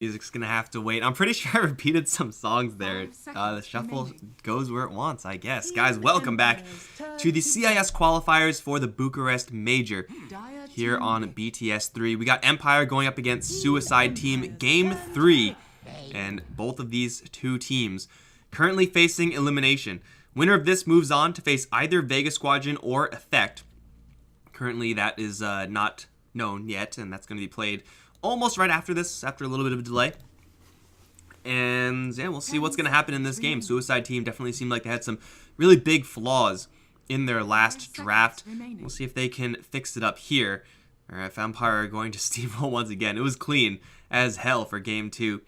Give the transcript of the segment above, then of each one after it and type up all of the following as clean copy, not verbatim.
Music's gonna have to wait. I'm pretty sure I repeated some songs there. The shuffle goes where it wants, I guess. Guys, welcome back to the CIS qualifiers for the Bucharest Major here on BTS3. We got Empire going up against Suicide Team Game 3, and both of these two teams currently facing elimination. Winner of this moves on to face either Vega Squadron or Effect. Currently, that is not known yet, and that's going to be played almost right after this, after a little bit of a delay. And yeah, we'll see what's going to happen in this game. Suicide Team definitely seemed like they had some really big flaws in their last draft. We'll see if they can fix it up here. All right, Empire are going to steamroll once again. It was clean as hell for Game 2.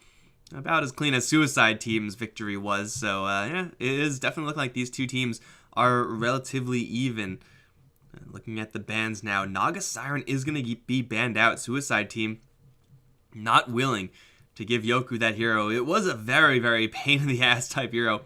About as clean as Suicide Team's victory was. So yeah, it is definitely looking like these two teams are relatively even. Looking at the bans now, Naga Siren is going to be banned out. Suicide Team not willing to give Yoku that hero. It was a very, very pain in the ass type hero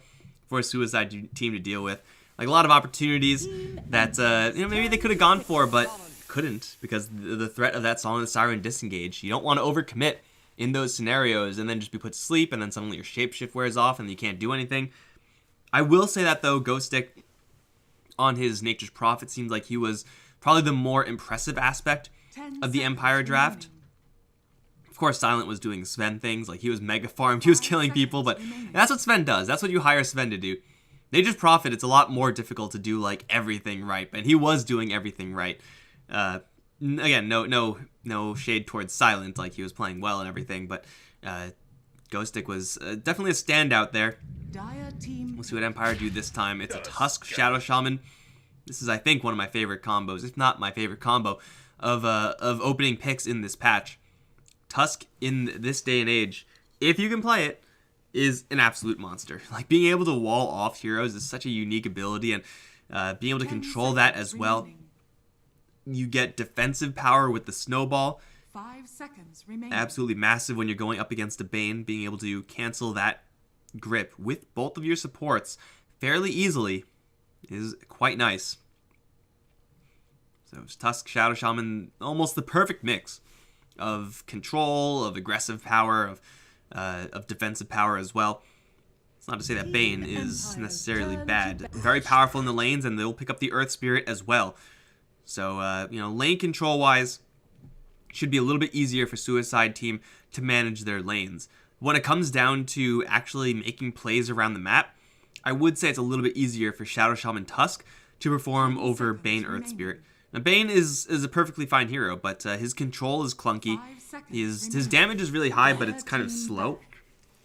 for a Suicide Team to deal with. Like a lot of opportunities that maybe they could have gone for, but couldn't because the threat of that Song of the Siren disengage. You don't want to overcommit in those scenarios and then just be put to sleep, and then suddenly your shapeshift wears off and you can't do anything. I will say that though, Ghost Stick on his Nature's Prophet seems like he was probably the more impressive aspect of the Empire draft. Of course, Silent was doing Sven things, like he was mega farmed, he was killing people, but that's what Sven does. That's what you hire Sven to do. Nature's Prophet, it's a lot more difficult to do like everything right, and he was doing everything right. Again, no shade towards Silent, like he was playing well and everything, but Ghost Stick was definitely a standout there. We'll see what Empire do this time. It's a Tusk Shadow Shaman. This is, I think, one of my favorite combos, if not my favorite combo of opening picks in this patch. Tusk in this day and age, if you can play it, is an absolute monster. Like being able to wall off heroes is such a unique ability, and being able to control that as well. You get defensive power with the snowball. 5 seconds remaining. Absolutely massive when you're going up against a Bane. Being able to cancel that grip with both of your supports fairly easily is quite nice. So it's Tusk, Shadow Shaman, almost the perfect mix of control, of aggressive power, of defensive power as well. It's not to say that Bane is necessarily bad. Very powerful in the lanes, and they'll pick up the Earth Spirit as well. So, lane control-wise, should be a little bit easier for Suicide Team to manage their lanes. When it comes down to actually making plays around the map, I would say it's a little bit easier for Shadow Shaman Tusk to perform over Bane Earth Spirit. Now, Bane is a perfectly fine hero, but his control is clunky. His damage is really high, but it's kind of slow.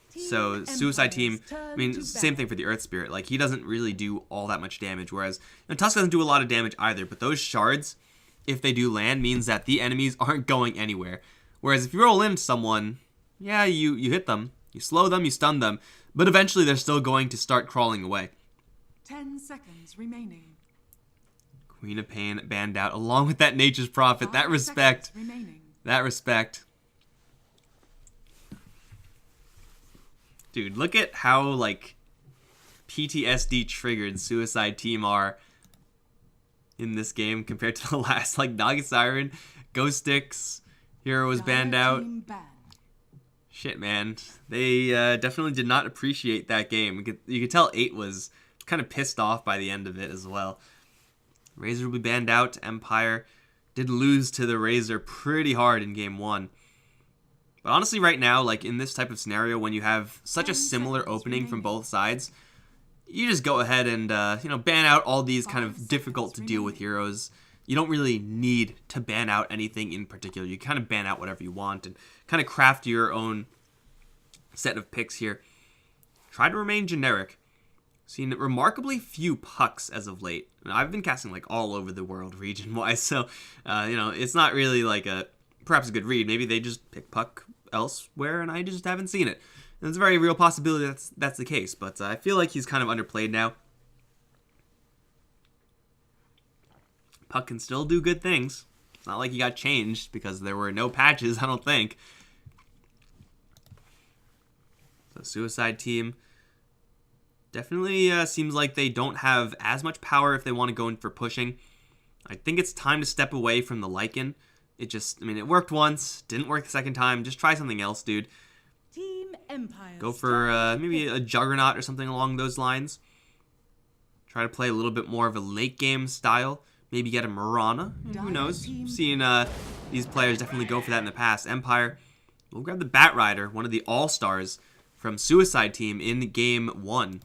So Suicide Team, I mean, same thing for the Earth Spirit. Like, he doesn't really do all that much damage, whereas Tusk doesn't do a lot of damage either. But those shards, if they do land, means that the enemies aren't going anywhere. Whereas if you roll into someone, yeah, you hit them, you slow them, you stun them, but eventually they're still going to start crawling away. 10 seconds remaining. Queen of Pain banned out, along with that Nature's Prophet. That respect. That respect. Dude, look at how, like, PTSD triggered Suicide Team are in this game compared to the last. Like, Naga Siren, Ghost Sticks, hero was banned out. Shit, man. They definitely did not appreciate that game. You could tell 8 was kind of pissed off by the end of it as well. Razor will be banned out. Empire did lose to the Razor pretty hard in Game 1. But honestly, right now, like in this type of scenario, when you have such a similar opening from both sides, you just go ahead and ban out all these kind of difficult to deal with heroes. You don't really need to ban out anything in particular. You kind of ban out whatever you want and kind of craft your own set of picks here. Try to remain generic. Seen remarkably few pucks as of late. I've been casting like all over the world region-wise, so it's not really like perhaps a good read. Maybe they just pick puck elsewhere and I just haven't seen it. And it's a very real possibility that's the case, but I feel like he's kind of underplayed now. Puck can still do good things. It's not like he got changed because there were no patches, I don't think. So Suicide Team definitely seems like they don't have as much power if they want to go in for pushing. I think it's time to step away from the Lycan. It worked once, didn't work the second time. Just try something else, dude. Go for maybe a Juggernaut or something along those lines. Try to play a little bit more of a late game style. Maybe get a Marana. Who knows? Seen these players definitely go for that in the past. Empire will grab the Bat Rider, one of the all-stars from Suicide Team in game 1.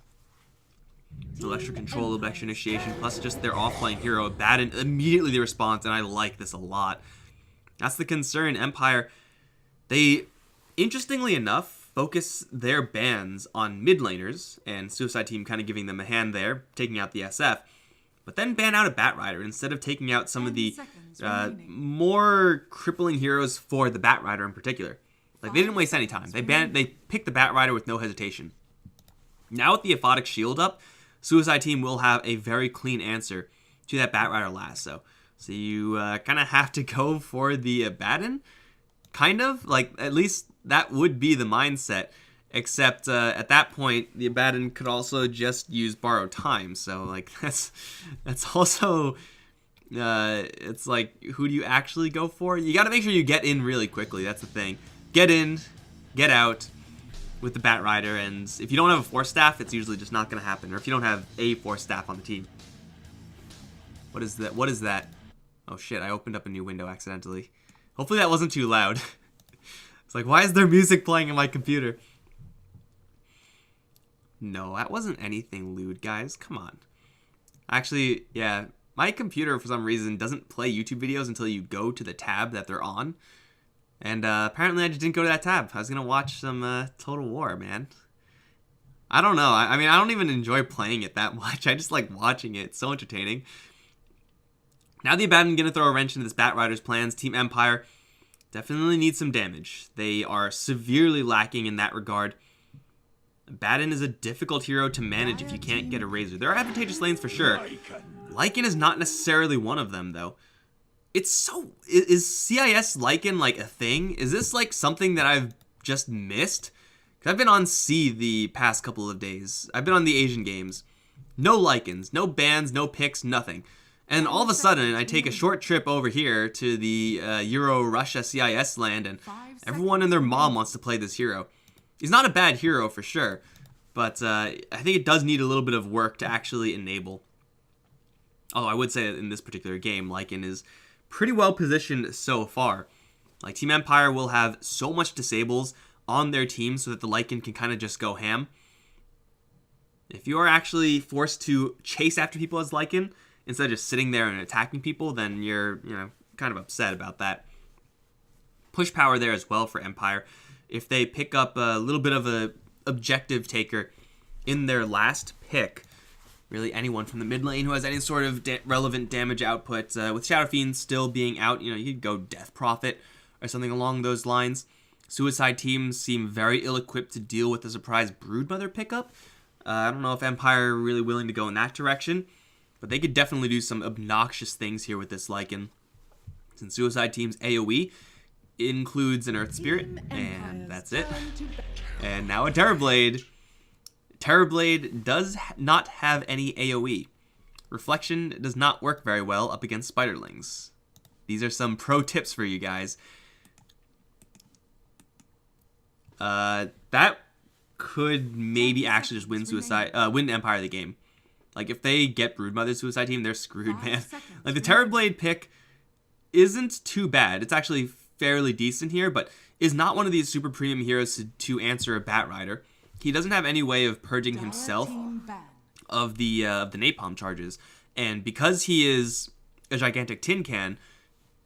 A little extra control, a little extra initiation, plus just their off-playing hero, Baden, immediately the response, and I like this a lot. That's the concern. Empire, they, interestingly enough, focus their bans on mid laners, and Suicide Team kind of giving them a hand there, taking out the SF, but then ban out a Bat Rider instead of taking out some of the more crippling heroes for the Bat Rider in particular. Like, they didn't waste any time. They picked the Bat Rider with no hesitation. Now with the Aphotic Shield up, Suicide Team will have a very clean answer to that Bat Rider lasso. So you kind of have to go for the Baden, kind of. Like, at least that would be the mindset. Except at that point, the Abaddon could also just use Borrowed Time. So, like, that's also... it's like, who do you actually go for? You got to make sure you get in really quickly. That's the thing. Get in, get out with the Bat Rider, and if you don't have a Force Staff, it's usually just not going to happen. Or if you don't have a Force Staff on the team. What is that? What is that? Oh shit, I opened up a new window accidentally. Hopefully that wasn't too loud. It's like, why is there music playing in my computer? No, that wasn't anything lewd, guys. Come on. Actually, yeah, my computer, for some reason, doesn't play YouTube videos until you go to the tab that they're on. And apparently I just didn't go to that tab. I was going to watch some Total War, man. I don't know. I mean, I don't even enjoy playing it that much. I just like watching it. It's so entertaining. Now the Abaddon going to throw a wrench into this Bat Rider's plans. Team Empire definitely needs some damage. They are severely lacking in that regard. Abaddon is a difficult hero to manage if you can't get a Razor. There are advantageous lanes for sure. Lycan is not necessarily one of them, though. It's so... Is CIS Lycan, like, a thing? Is this, like, something that I've just missed? Because I've been on C the past couple of days. I've been on the Asian games. No Lycans, no bans, no picks, nothing. And all of a sudden, I take a short trip over here to the Euro-Russia CIS land, and everyone and their mom wants to play this hero. He's not a bad hero, for sure. But I think it does need a little bit of work to actually enable. Although I would say that in this particular game, Lycan is pretty well positioned so far. Like, Team Empire will have so much disables on their team so that the Lycan can kind of just go ham. If you are actually forced to chase after people as Lycan instead of just sitting there and attacking people, then you're, kind of upset about that. Push power there as well for Empire. If they pick up a little bit of a objective taker in their last pick, really anyone from the mid lane who has any sort of relevant damage output, with Shadow Fiend still being out, you could go Death Prophet or something along those lines. Suicide Teams seem very ill-equipped to deal with the surprise Broodmother pickup. I don't know if Empire are really willing to go in that direction, but they could definitely do some obnoxious things here with this Lycan. Since Suicide Team's AoE includes an Earth Spirit, and that's it. And now a Terrorblade. Terrorblade does not have any AoE. Reflection does not work very well up against Spiderlings. These are some pro tips for you guys. That could maybe actually just win Empire the game. Like, if they get Broodmother Suicide Team, they're screwed, man. Like, the Terrorblade pick isn't too bad. It's actually fairly decent here, but is not one of these super premium heroes to answer a Bat Rider. He doesn't have any way of purging himself of the napalm charges, and because he is a gigantic tin can,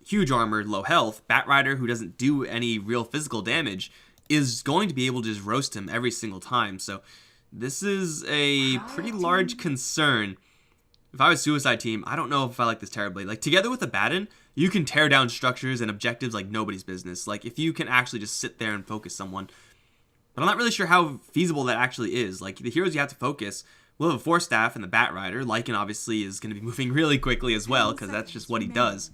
huge armor, low health, Bat Rider, who doesn't do any real physical damage, is going to be able to just roast him every single time. So this is a pretty large concern. If I was Suicide Team, I don't know if I like this Terrorblade. Like, together with Abaddon, you can tear down structures and objectives like nobody's business. Like, if you can actually just sit there and focus someone. But I'm not really sure how feasible that actually is. Like, the heroes you have to focus will have a Force Staff and the Bat Rider. Lycan obviously is going to be moving really quickly as well, because that's just what he does.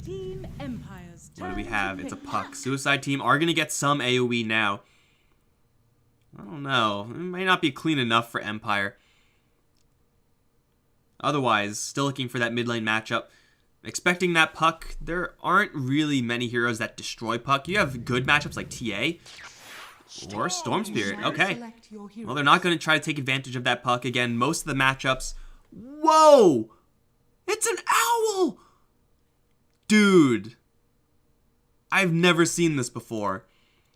Team Empire's what do we have? It's a Puck. Suicide Team are going to get some AoE now. I don't know. It might not be clean enough for Empire. Otherwise, still looking for that mid lane matchup. Expecting that Puck. There aren't really many heroes that destroy Puck. You have good matchups like TA, Or Storm Spirit. Now Okay. select your hero. Well, they're not going to try to take advantage of that puck. Again, most of the matchups... Whoa! It's an owl! Dude. I've never seen this before.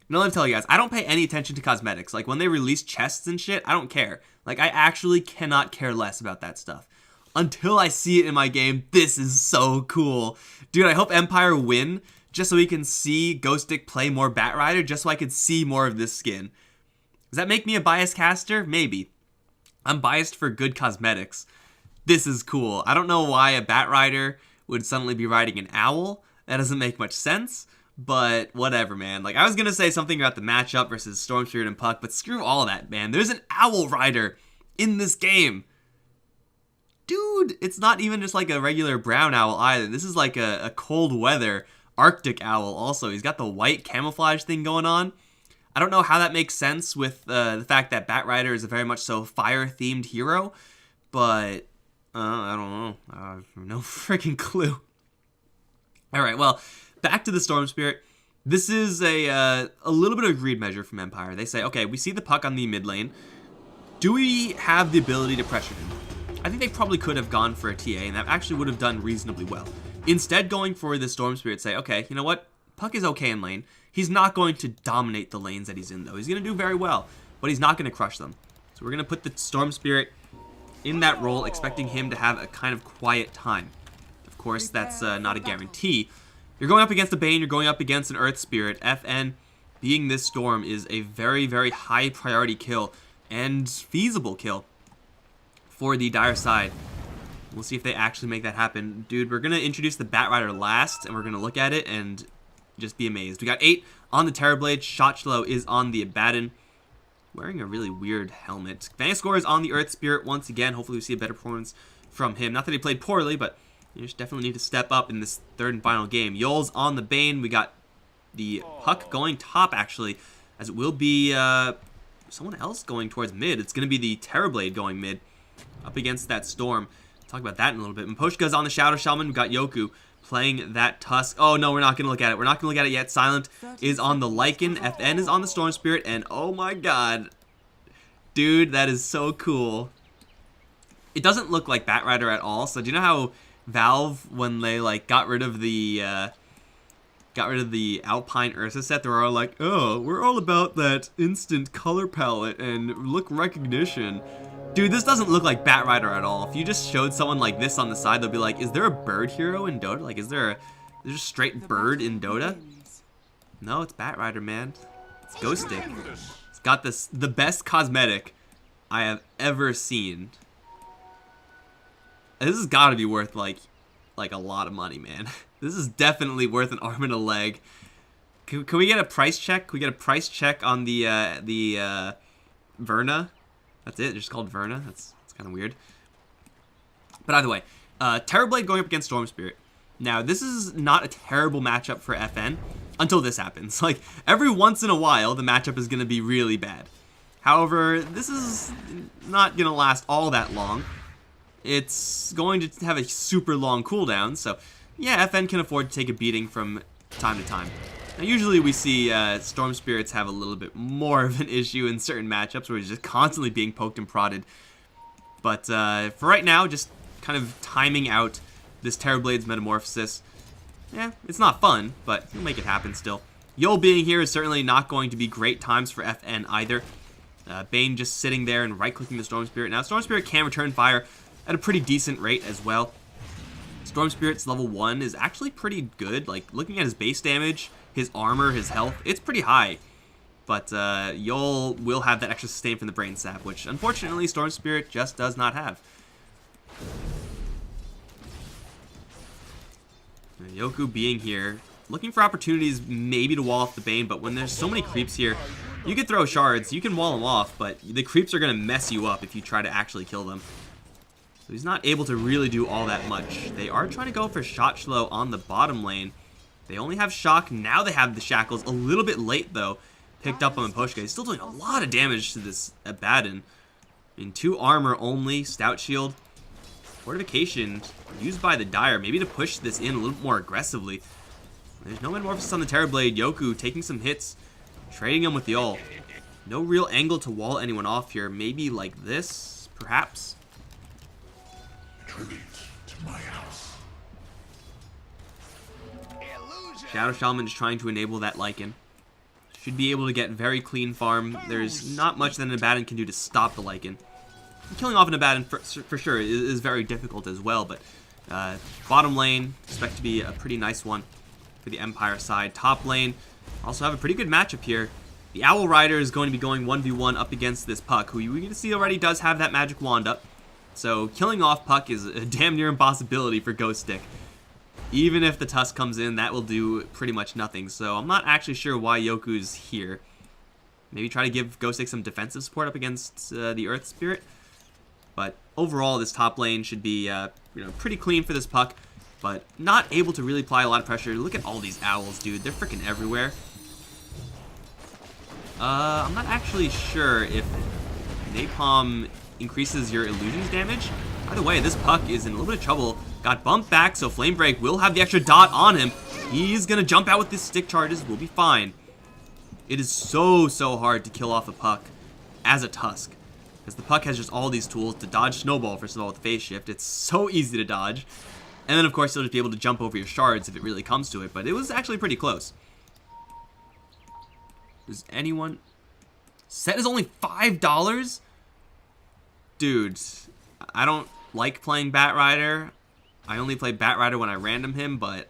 Now, let me tell you guys, I don't pay any attention to cosmetics. Like, when they release chests and shit, I don't care. Like, I actually cannot care less about that stuff. Until I see it in my game, this is so cool. Dude, I hope Empire win, just so we can see Ghostic play more Batrider, just so I could see more of this skin. Does that make me a biased caster? Maybe. I'm biased for good cosmetics. This is cool. I don't know why a Batrider would suddenly be riding an owl. That doesn't make much sense. But whatever, man. Like, I was going to say something about the matchup versus Storm Spirit and Puck, but screw all that, man. There's an owl rider in this game. Dude, it's not even just like a regular brown owl either. This is like a cold weather Arctic owl also. He's got the white camouflage thing going on. I don't know how that makes sense with the fact that Batrider is a very much so fire-themed hero, but I don't know. I have no freaking clue. All right, well, back to the Storm Spirit. This is a little bit of a greed measure from Empire. They say, okay, we see the puck on the mid lane. Do we have the ability to pressure him? I think they probably could have gone for a TA, and that actually would have done reasonably well. Instead, going for the Storm Spirit, say, okay, you know what? Puck is okay in lane. He's not going to dominate the lanes that he's in, though. He's going to do very well, but he's not going to crush them. So we're going to put the Storm Spirit in that role, expecting him to have a kind of quiet time. Of course, that's not a guarantee. You're going up against a Bane, you're going up against an Earth Spirit. FN, being this Storm, is a very, very high priority kill, and feasible kill for the Dire side. We'll see if they actually make that happen. Dude, we're going to introduce the Batrider last, and we're going to look at it and just be amazed. We got 8 on the Terrorblade. Shotchlo is on the Abaddon, wearing a really weird helmet. Vaniscore is on the Earth Spirit once again. Hopefully we see a better performance from him. Not that he played poorly, but you just definitely need to step up in this third and final game. Yol's on the Bane. We got the Puck going top, actually, as it will be someone else going towards mid. It's going to be the Terrorblade going mid up against that Storm. Talk about that in a little bit. Mposhka's on the Shadow Shaman. We've got Yoku playing that Tusk. Oh, no, we're not going to look at it. We're not going to look at it yet. Silent is on the Lycan. FN is on the Storm Spirit. And oh my god. Dude, that is so cool. It doesn't look like Batrider at all. So do you know how Valve, when they like got rid of the Alpine Ursa set, they were all like, oh, we're all about that instant color palette and look recognition. Dude, this doesn't look like Batrider at all. If you just showed someone like this on the side, they'll be like, is there a bird hero in Dota? Like, is there a straight bird in Dota? No, it's Batrider, man. It's Ghostic. It's got the best cosmetic I have ever seen. This has got to be worth like a lot of money, man. This is definitely worth an arm and a leg. Can we get a price check? Can we get a price check on the Verna? That's it. It's just called Verna. That's kind of weird. But either way, Terrorblade going up against Storm Spirit. Now, this is not a terrible matchup for FN until this happens. Like, every once in a while, the matchup is going to be really bad. However, this is not going to last all that long. It's going to have a super long cooldown, so yeah, FN can afford to take a beating from time to time. Now, usually we see Storm Spirits have a little bit more of an issue in certain matchups where he's just constantly being poked and prodded. But for right now, just kind of timing out this Terrorblade's metamorphosis. Yeah, it's not fun, but he'll make it happen still. Yol being here is certainly not going to be great times for FN either. Bane just sitting there and right-clicking the Storm Spirit. Now, Storm Spirit can return fire at a pretty decent rate as well. Storm Spirit's level 1 is actually pretty good. Like, looking at his base damage, his armor, his health, it's pretty high. But Yol will have that extra sustain from the Brain Sap, which unfortunately Storm Spirit just does not have. And Yoku being here, looking for opportunities maybe to wall off the Bane, but when there's so many creeps here, you can throw shards, you can wall them off, but the creeps are going to mess you up if you try to actually kill them. So he's not able to really do all that much. They are trying to go for Shotchlo on the bottom lane. They only have Shock. Now they have the Shackles. A little bit late, though. Picked up on Mposhka. He's still doing a lot of damage to this Abaddon. I mean, 2 armor only. Stout Shield. Fortification used by the Dire. Maybe to push this in a little more aggressively. There's no Metamorphosis on the Terrorblade. Yoku taking some hits. Trading him with the ult. No real angle to wall anyone off here. Maybe like this, perhaps. Tribute to my house. Shadow Shaman is trying to enable that Lycan. Should be able to get very clean farm. There's not much that an Abaddon can do to stop the Lycan. Killing off an Abaddon for sure is very difficult as well, but bottom lane, expect to be a pretty nice one for the Empire side. Top lane, also have a pretty good matchup here. The Owl Rider is going to be going 1v1 up against this Puck, who you can see already does have that magic wand up. So killing off Puck is a damn near impossibility for Ghost Stick. Even if the Tusk comes in, that will do pretty much nothing. So I'm not actually sure why Yoku's here. Maybe try to give Ghost Stick some defensive support up against the Earth Spirit. But overall, this top lane should be pretty clean for this Puck, but not able to really apply a lot of pressure. Look at all these owls, dude. They're freaking everywhere. I'm not actually sure if Napalm increases your illusions damage. By the way, this Puck is in a little bit of trouble. Got bumped back, so Flame Break will have the extra dot on him. He's gonna jump out with his stick charges. We'll be fine. It is so hard to kill off a Puck as a Tusk, because the Puck has just all these tools to dodge Snowball, first of all, with Phase Shift. It's so easy to dodge. And then, of course, you'll just be able to jump over your shards if it really comes to it, but it was actually pretty close. Does anyone... Set is only $5? Dude, I don't like playing Batrider. I only play Batrider when I random him, but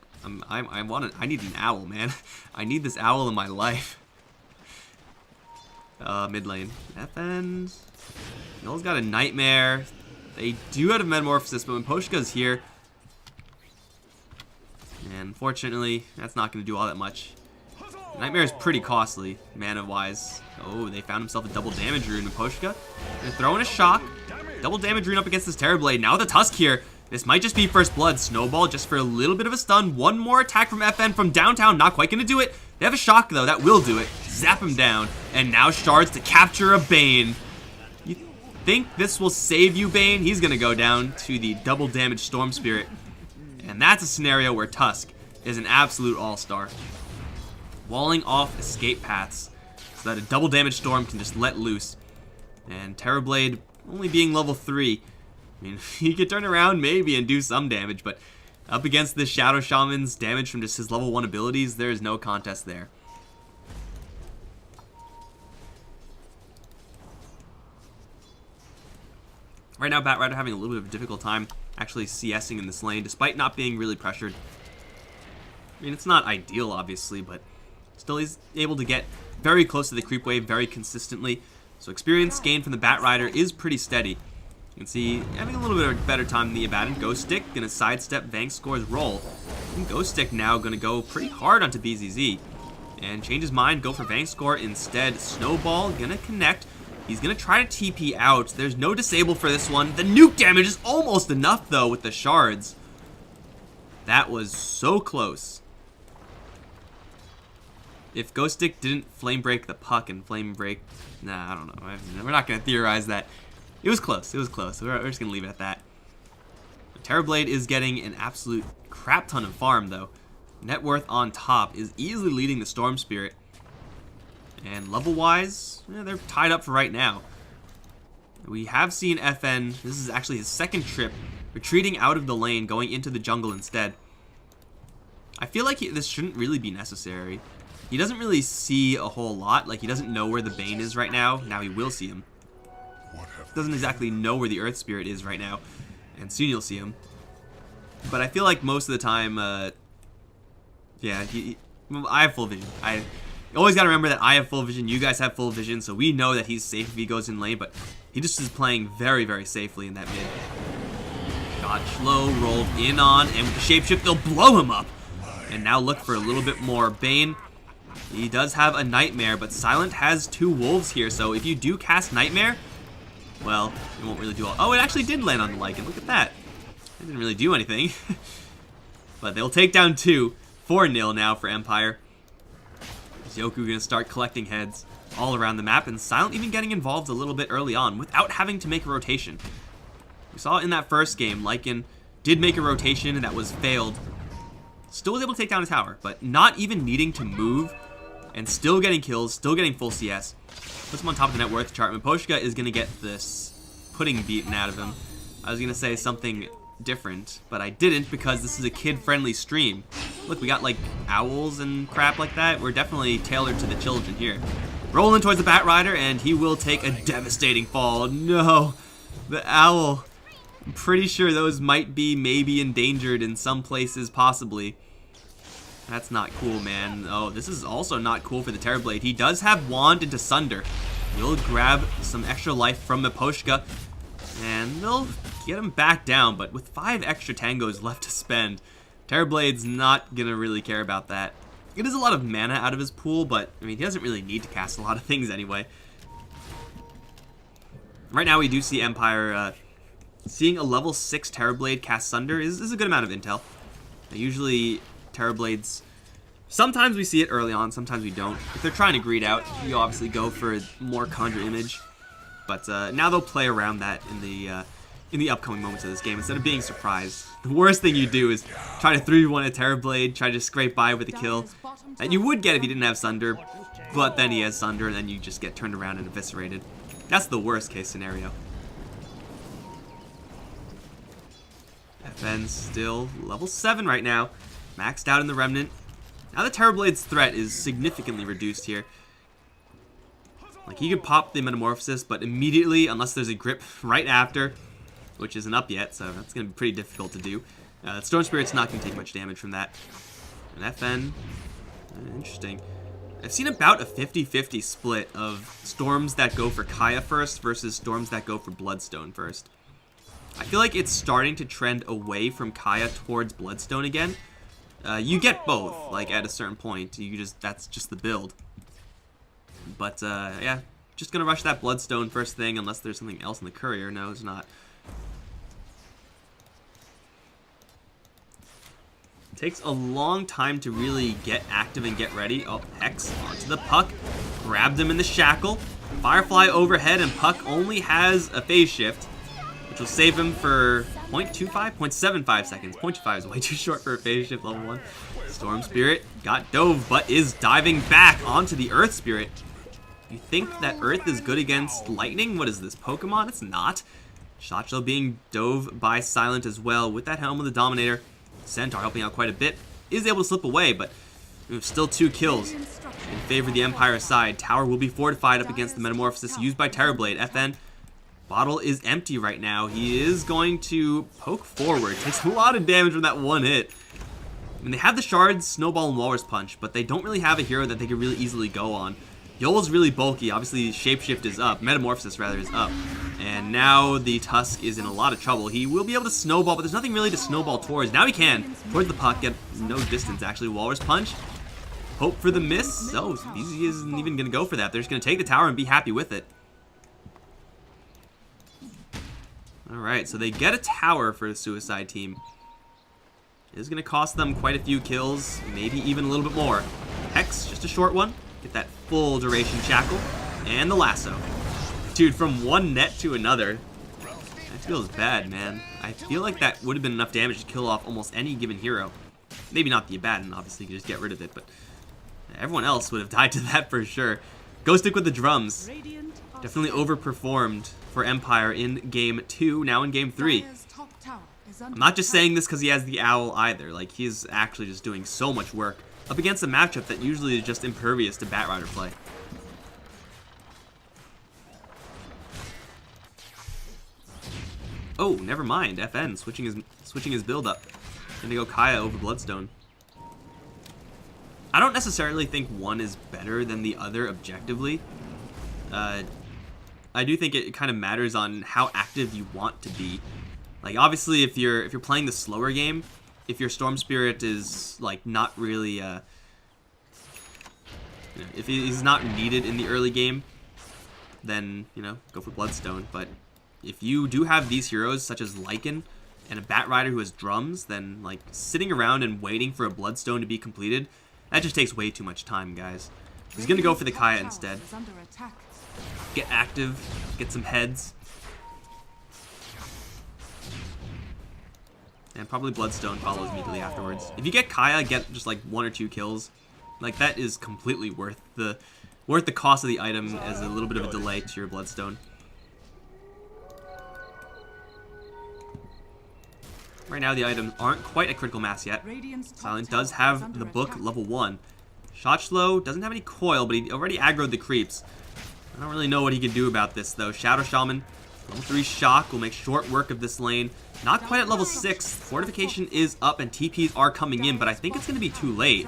I need an owl, man. I need this owl in my life. Mid lane. FN. Null's got a Nightmare. They do have a Metamorphosis, but when Poshka's here, and unfortunately, that's not going to do all that much. Nightmare is pretty costly, mana-wise. Oh, they found himself a double damage rune with Poshka. They're throwing a shock. Double damage rune up against this Terrorblade. Now the Tusk here. This might just be First Blood. Snowball just for a little bit of a stun. One more attack from FN from downtown. Not quite going to do it. They have a shock, though. That will do it. Zap him down. And now Shards to capture a Bane. You think this will save you, Bane? He's going to go down to the double damage Storm Spirit. And that's a scenario where Tusk is an absolute all-star. Walling off escape paths so that a double damage Storm can just let loose. And Terrorblade only being level 3. I mean, he could turn around maybe and do some damage, but up against this Shadow Shaman's damage from just his level 1 abilities, there is no contest there. Right now, Batrider having a little bit of a difficult time actually CSing in this lane, despite not being really pressured. I mean, it's not ideal, obviously, but still he's able to get very close to the creep wave very consistently. So experience gained from the Batrider is pretty steady. You can see having a little bit of a better time than the Abaddon. Ghost Stick gonna sidestep Vangscore's roll. And Ghost Stick now gonna go pretty hard onto BZZ. And change his mind, go for Vangscore instead. Snowball gonna connect. He's gonna try to TP out. There's no disable for this one. The nuke damage is almost enough though with the shards. That was so close. If Ghost Stick didn't flame break the Puck and flame break... Nah, I don't know. We're not gonna theorize that. It was close. It was close. We're just going to leave it at that. Terrorblade is getting an absolute crap ton of farm, though. Net worth on top is easily leading the Storm Spirit. And level-wise, they're tied up for right now. We have seen FN, this is actually his second trip, retreating out of the lane, going into the jungle instead. I feel like this shouldn't really be necessary. He doesn't really see a whole lot. Like, he doesn't know where the Bane is right now. Now he will see him. Doesn't exactly know where the Earth Spirit is right now, and soon you'll see him. But I feel like most of the time, yeah, I have full vision. I always gotta remember that I have full vision, you guys have full vision, so we know that he's safe if he goes in lane, but he just is playing very safely in that mid. Got slow, rolled in on, and with the shapeshift, they'll blow him up. And now look for a little bit more Bane. He does have a Nightmare, but Silent has 2 wolves here, so if you do cast Nightmare, well, it won't really do all... Oh, it actually did land on the Lycan. Look at that. It didn't really do anything. But they'll take down 2. 4-0 now for Empire. Yoku gonna start collecting heads all around the map, and Silent even getting involved a little bit early on without having to make a rotation. We saw in that first game, Lycan did make a rotation and that was failed. Still was able to take down a tower, but not even needing to move and still getting kills, still getting full CS. Puts him on top of the net worth chart. Miposhka is going to get this pudding beaten out of him. I was going to say something different, but I didn't because this is a kid-friendly stream. Look, we got like owls and crap like that. We're definitely tailored to the children here. Rolling towards the Bat Rider, and he will take a devastating fall. No, the owl. I'm pretty sure those might be maybe endangered in some places, possibly. That's not cool, man. Oh, this is also not cool for the Terrorblade. He does have Wand into Sunder. He'll grab some extra life from Miposhka, and they'll get him back down, but with 5 extra tangos left to spend, Terrorblade's not gonna really care about that. It is a lot of mana out of his pool, but I mean, he doesn't really need to cast a lot of things anyway. Right now, we do see Empire seeing a level 6 Terrorblade cast Sunder is a good amount of intel. Usually, Terrorblades, sometimes we see it early on, sometimes we don't. If they're trying to greed out, you obviously go for more Conjure Image. But now they'll play around that in the upcoming moments of this game instead of being surprised. The worst thing you do is try to 3v1 a Terrorblade, try to scrape by with a kill that you would get if you didn't have Sunder, but then he has Sunder and then you just get turned around and eviscerated. That's the worst case scenario. FN's still level 7 right now, maxed out in the Remnant. Now the Terrorblade's threat is significantly reduced here. Like, he could pop the Metamorphosis, but immediately, unless there's a grip right after, which isn't up yet, so that's going to be pretty difficult to do. Storm Spirit's not going to take much damage from that. And FN, interesting. I've seen about a 50-50 split of storms that go for Kaya first versus storms that go for Bloodstone first. I feel like it's starting to trend away from Kaya towards Bloodstone again. You get both, like, at a certain point. That's just the build. But, yeah, just gonna rush that Bloodstone first thing unless there's something else in the courier. No, it's not. Takes a long time to really get active and get ready. Oh, Hex onto the Puck. Grabbed him in the shackle. Firefly overhead, and Puck only has a phase shift, which will save him for 0.25, 0.75 seconds. 0.25 is way too short for a phase shift level 1. Storm Spirit got dove, but is diving back onto the Earth Spirit. You think that Earth is good against Lightning? What is this, Pokemon? It's not. Shotshell being dove by Silent as well with that Helm of the Dominator. Centaur helping out quite a bit. Is able to slip away, but still 2 kills in favor of the Empire side. Tower will be fortified up against the Metamorphosis used by Terrorblade. FN, bottle is empty right now. He is going to poke forward. Takes a lot of damage from that one hit. I mean, they have the Shards, Snowball, and Walrus Punch, but they don't really have a hero that they could really easily go on. Yol's really bulky. Obviously, Shapeshift is up. Metamorphosis, rather, is up. And now the Tusk is in a lot of trouble. He will be able to snowball, but there's nothing really to snowball towards. Now he can. Towards the Puck, get no distance, actually. Walrus Punch. Hope for the miss. Oh, he isn't even going to go for that. They're just going to take the tower and be happy with it. Alright, so they get a tower for the Suicide team. It is going to cost them quite a few kills, maybe even a little bit more. Hex, just a short one. Get that full duration shackle. And the lasso. Dude, from one net to another. That feels bad, man. I feel like that would have been enough damage to kill off almost any given hero. Maybe not the Abaddon, obviously, you could just get rid of it, but everyone else would have died to that for sure. Go stick with the drums. Definitely overperformed for Empire in Game 2, now in Game 3. I'm not just saying this because he has the owl either. Like, he's actually just doing so much work up against a matchup that usually is just impervious to Bat Rider play. Oh, never mind. FN switching his build up. Gonna go Kaya over Bloodstone. I don't necessarily think one is better than the other objectively. I do think it kind of matters on how active you want to be. Like, obviously, if you're playing the slower game, if your Storm Spirit is like not really, if he's not needed in the early game, then go for Bloodstone. But if you do have these heroes such as Lycan and a Bat Rider who has drums, then like sitting around and waiting for a Bloodstone to be completed, that just takes way too much time, guys. He's gonna go for the Kaya instead. Get active, get some heads. And probably Bloodstone follows immediately afterwards. If you get Kaya, get just like 1 or 2 kills. Like, that is completely worth the cost of the item as a little bit of a delay to your Bloodstone. Right now, the items aren't quite at critical mass yet. Silent does have the book level 1. Shot slow, doesn't have any coil, but he already aggroed the creeps. I don't really know what he can do about this, though. Shadow Shaman, level 3 shock will make short work of this lane. Not quite at level 6. Fortification is up and TPs are coming in, but I think it's going to be too late.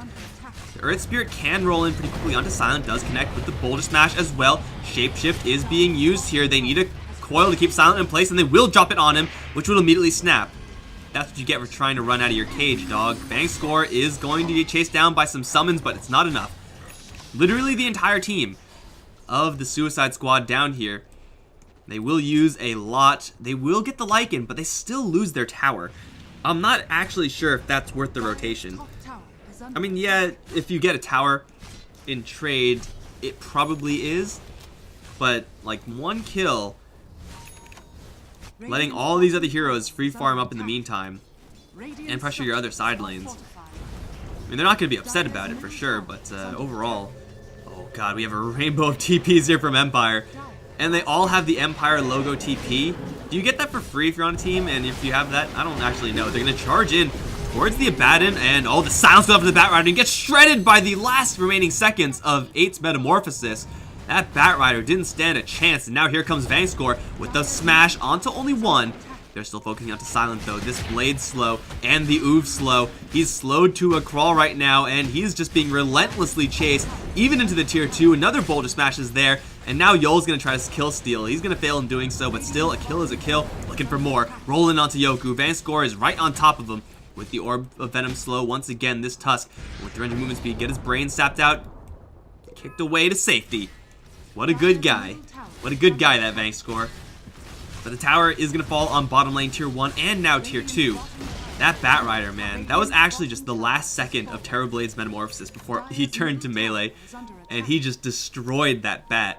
The Earth Spirit can roll in pretty quickly onto Silent, does connect with the Boulder Smash as well. Shapeshift is being used here. They need a coil to keep Silent in place, and they will drop it on him, which will immediately snap. That's what you get for trying to run out of your cage, dog. Bang Score is going to be chased down by some summons, but it's not enough. Literally the entire team of the Suicide Squad down here. They will use a lot. They will get the Lycan, but they still lose their tower. I'm not actually sure if that's worth the rotation. I mean, yeah, if you get a tower in trade, it probably is. But, like, one kill, letting all these other heroes free farm up in the meantime and pressure your other side lanes. I mean, they're not going to be upset about it for sure, but overall, oh god, we have a rainbow of TPs here from Empire. And they all have the Empire logo TP. Do you get that for free if you're on a team? And if you have that, I don't actually know. They're going to charge in towards the Abaddon, and oh, the silence goes up to the Batrider and gets shredded by the last remaining seconds of 8's Metamorphosis. That Batrider didn't stand a chance, and now here comes Vangscore with the smash onto only 1. They're still focusing onto Silent though. This Blade slow and the Oof slow. He's slowed to a crawl right now, and he's just being relentlessly chased, even into the tier 2. Another Boulder Smash is there, and now Yol's gonna try to kill steal. He's gonna fail in doing so, but still, a kill is a kill. Looking for more. Rolling onto Yoku. Vangscore is right on top of him with the Orb of Venom slow. Once again, this Tusk with 300 movement speed, get his brain sapped out, kicked away to safety. What a good guy. What a good guy, that Vangscore. But the tower is going to fall on bottom lane tier 1 and now tier 2. That Batrider, man, that was actually just the last second of Terrorblade's Metamorphosis before he turned to melee, and he just destroyed that Bat.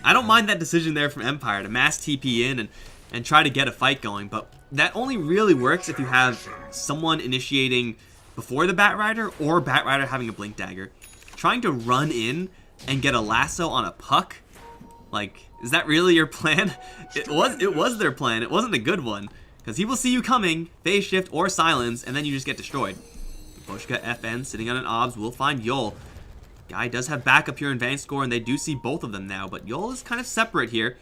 I don't mind that decision there from Empire to mass TP in and try to get a fight going, but that only really works if you have someone initiating before the Batrider or Batrider having a Blink Dagger. Trying to run in and get a lasso on a puck? Like, is that really your plan? It was their plan. It wasn't a good one. Because he will see you coming, phase shift or silence, and then you just get destroyed. Boshka FN sitting on an obs will find Yol. Guy does have backup here in Vangscore, and they do see both of them now, but Yol is kind of separate here.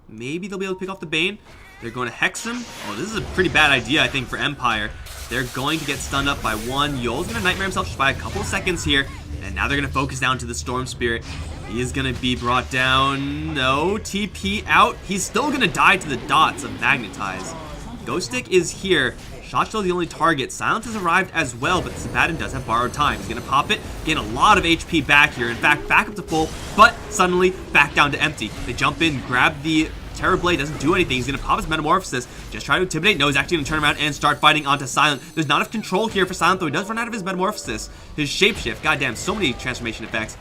Maybe they'll be able to pick off the Bane. They're going to Hex him. Oh, this is a pretty bad idea, I think, for Empire. They're going to get stunned up by 1. Yol's going to Nightmare himself just by a couple of seconds here, and now they're going to focus down to the Storm Spirit. He is going to be brought down. No, TP out. He's still going to die to the dots of Magnetize. Ghost Stick is here. Shot still the only target. Silence has arrived as well, but Sabaton does have borrowed time. He's going to pop it, gain a lot of HP back here. In fact, back up to full, but suddenly back down to empty. They jump in, grab the Terrorblade, doesn't do anything. He's going to pop his Metamorphosis, just try to intimidate. No, he's actually going to turn around and start fighting onto Silent. There's not enough control here for Silent, though he does run out of his Metamorphosis. His Shapeshift, goddamn, so many transformation effects.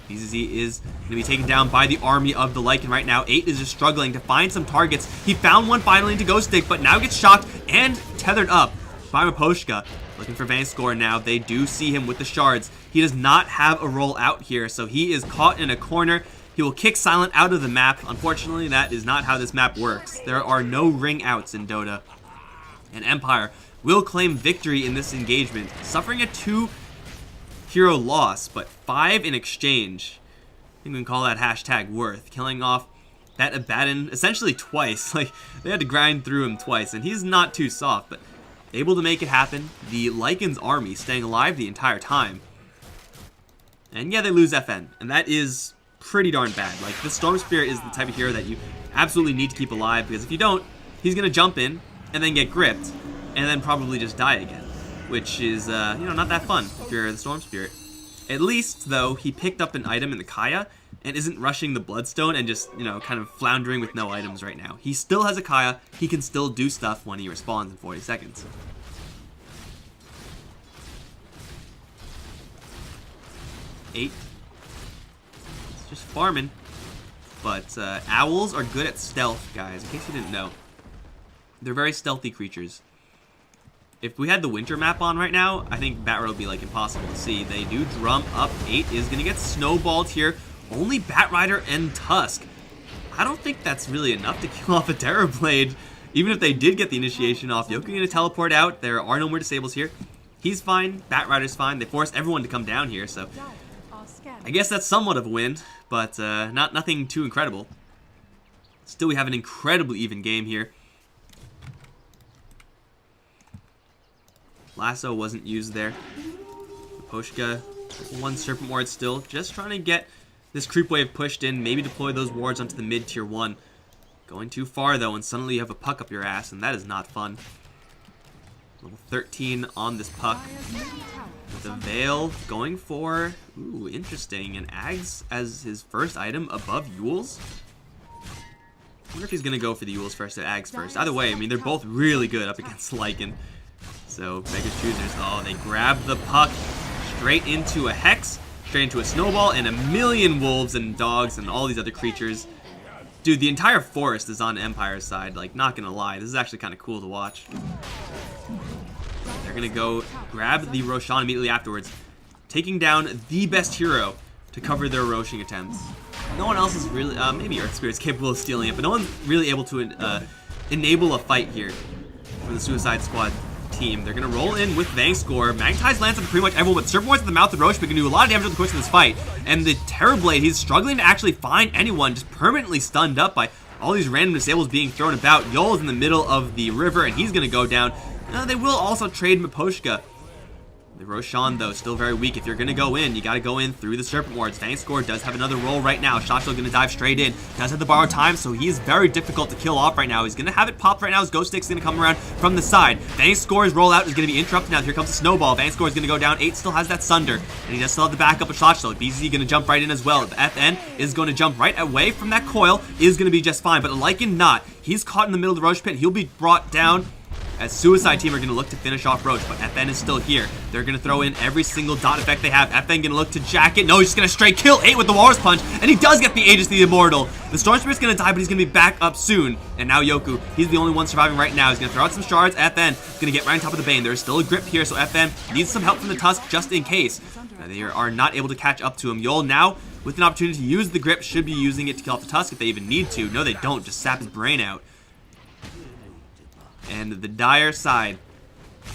BZZ is going to be taken down by the army of the Lycan right now. 8 is just struggling to find some targets. He found one finally into Ghost Stick, but now gets shocked and tethered up by Maposhka. Looking for Vangscore now. They do see him with the shards. He does not have a roll out here, so he is caught in a corner. He will kick Silent out of the map. Unfortunately, that is not how this map works. There are no ring outs in Dota. And Empire will claim victory in this engagement, suffering a 2-hero loss, but 5 in exchange. I think we can call that hashtag worth. Killing off that Abaddon essentially twice. Like, they had to grind through him twice, and he's not too soft, but able to make it happen. The Lycan's army staying alive the entire time. And yeah, they lose FN, and that is pretty darn bad. Like, the Storm Spirit is the type of hero that you absolutely need to keep alive, because if you don't, he's going to jump in and then get gripped and then probably just die again, which is, you know, not that fun if you're the Storm Spirit. At least, though, he picked up an item in the Kaya and isn't rushing the Bloodstone and just, you know, kind of floundering with no items right now. He still has a Kaya. He can still do stuff when he respawns in 40 seconds. Eight. Just farming. But owls are good at stealth, guys, in case you didn't know. They're very stealthy creatures. If we had the winter map on right now, I think Bat Rider would be like impossible to see. They do drum up. 8 is going to get snowballed here. Only Bat Rider and Tusk. I don't think that's really enough to kill off a Terrorblade. Even if they did get the initiation off, Yoku going to teleport out. There are no more disables here. He's fine. Bat Rider's fine. They forced everyone to come down here, so I guess that's somewhat of a win, but nothing too incredible. Still, we have an incredibly even game here. Lasso wasn't used there. Poshka, 1 Serpent Ward still. Just trying to get this creep wave pushed in. Maybe deploy those wards onto the mid tier 1. Going too far, though, and suddenly you have a puck up your ass, and that is not fun. Level 13 on this puck. The Veil going for, ooh, interesting, an Ags as his first item above Yules. I wonder if he's going to go for the Yules first or Ags first. Either way, I mean, they're both really good up against Lycan. So, Beggars Choosers, oh, they grab the puck straight into a Hex, straight into a Snowball, and a million wolves and dogs and all these other creatures. Dude, the entire forest is on Empire's side, like, not gonna lie. This is actually kind of cool to watch. They're gonna go grab the Roshan immediately afterwards, taking down the best hero to cover their Roshing attempts. No one else is really, maybe Earth Spirit's capable of stealing it, but no one's really able to enable a fight here for the Suicide Squad team. They're going to roll in with Vang Score. Magmatize lands on pretty much everyone, but Serpent Ward's at the mouth of Roche, but can do a lot of damage over the course of this fight. And the Terrorblade, he's struggling to actually find anyone, just permanently stunned up by all these random disables being thrown about. Yol is in the middle of the river, and he's going to go down. They will also trade Miposhka. The Roshan, though, still very weak. If you're going to go in, you got to go in through the Serpent Wards. Vang Score does have another roll right now. Shotshell going to dive straight in. Does have the borrowed time, so he is very difficult to kill off right now. He's going to have it popped right now. His Ghost Stick's going to come around from the side. Vang Score's rollout is going to be interrupted now. Here comes the Snowball. Vang Score is going to go down. 8 still has that Sunder, and he does still have the backup of Shotshell. BZZ going to jump right in as well. The FN is going to jump right away from that coil. Is going to be just fine, but Lycan not. He's caught in the middle of the Roche pit. He'll be brought down as Suicide Team are going to look to finish off Roach, but FN is still here. They're going to throw in every single dot effect they have. FN going to look to jack it. No, he's just going to straight kill 8 with the Walrus Punch, and he does get the Aegis the Immortal. The Storm Spirit's going to die, but he's going to be back up soon. And now Yoku, he's the only one surviving right now. He's going to throw out some shards. FN is going to get right on top of the Bane. There's still a grip here, so FN needs some help from the Tusk just in case. They are not able to catch up to him. Yol now, with an opportunity to use the grip, should be using it to kill off the Tusk if they even need to. No, they don't. Just sap his brain out. And the Dire side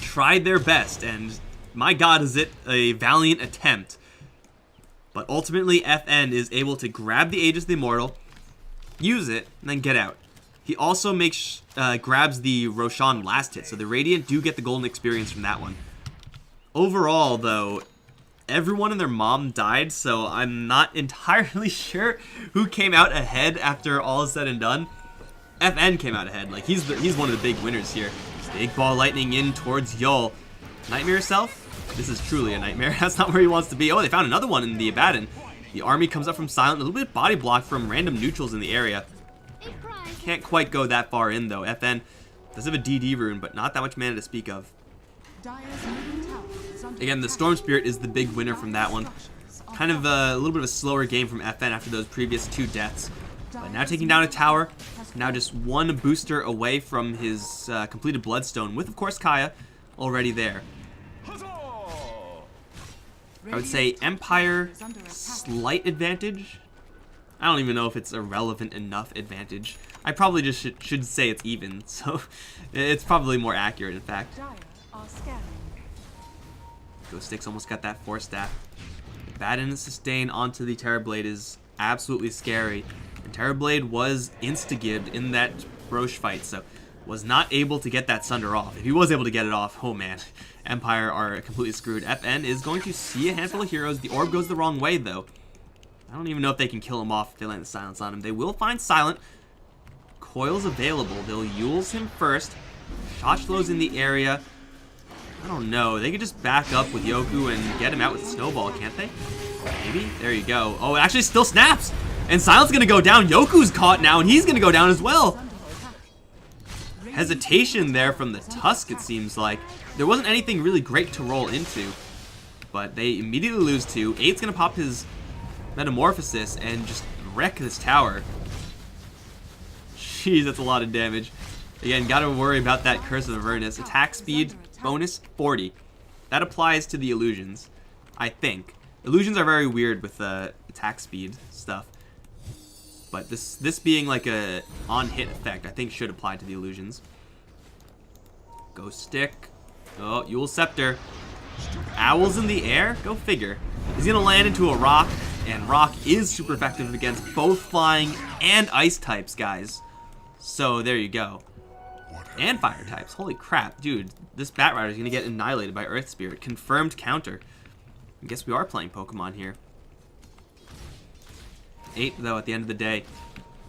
tried their best, and my god, is it a valiant attempt. But ultimately, FN is able to grab the Aegis the Immortal, use it, and then get out. He also grabs the Roshan last hit, so the Radiant do get the golden experience from that one. Overall, though, everyone and their mom died, so I'm not entirely sure who came out ahead after all is said and done. FN came out ahead. Like, he's one of the big winners here. Big ball lightning in towards Yol. Nightmare self? This is truly a nightmare. That's not where he wants to be. Oh, they found another one in the Abaddon. The army comes up from Silent. A little bit body block from random neutrals in the area. Can't quite go that far in, though. FN does have a DD rune, but not that much mana to speak of. Again, the Storm Spirit is the big winner from that one. Kind of a little bit of a slower game from FN after those previous 2 deaths. But now taking down a tower. Now just 1 booster away from his completed Bloodstone, with, of course, Kaya already there. I would say Empire, slight advantage. I don't even know if it's a relevant enough advantage. I probably just should say it's even, so it's probably more accurate, in fact. Ghost Sticks almost got that 4-staff. Abaddon and sustain onto the Terrorblade is absolutely scary. And Terrorblade was insta-gibbed in that Roche fight, so was not able to get that Sunder off. If he was able to get it off, oh man, Empire are completely screwed. FN is going to see a handful of heroes. The orb goes the wrong way, though. I don't even know if they can kill him off if they land the silence on him. They will find Silent. Coil's available. They'll Yules him first. Shotshell's in the area. I don't know. They could just back up with Yoku and get him out with the Snowball, can't they? Maybe? There you go. Oh, it actually still snaps! And Silent's gonna go down. Yoku's caught now, and he's gonna go down as well. Hesitation there from the Tusk, it seems like. There wasn't anything really great to roll into, but they immediately lose 2. 8's gonna pop his Metamorphosis and just wreck this tower. Jeez, that's a lot of damage. Again, gotta worry about that Curse of Avernus. Attack speed, bonus 40. That applies to the illusions, I think. Illusions are very weird with attack speed stuff. But this being like a on-hit effect, I think should apply to the illusions. Ghost Stick. Oh, Yule Scepter. Owls in the air? Go figure. He's going to land into a rock, and rock is super effective against both flying and ice types, guys. So there you go. And fire types. Holy crap, dude. This Bat Rider is going to get annihilated by Earth Spirit. Confirmed counter. I guess we are playing Pokemon here. 8, though, at the end of the day.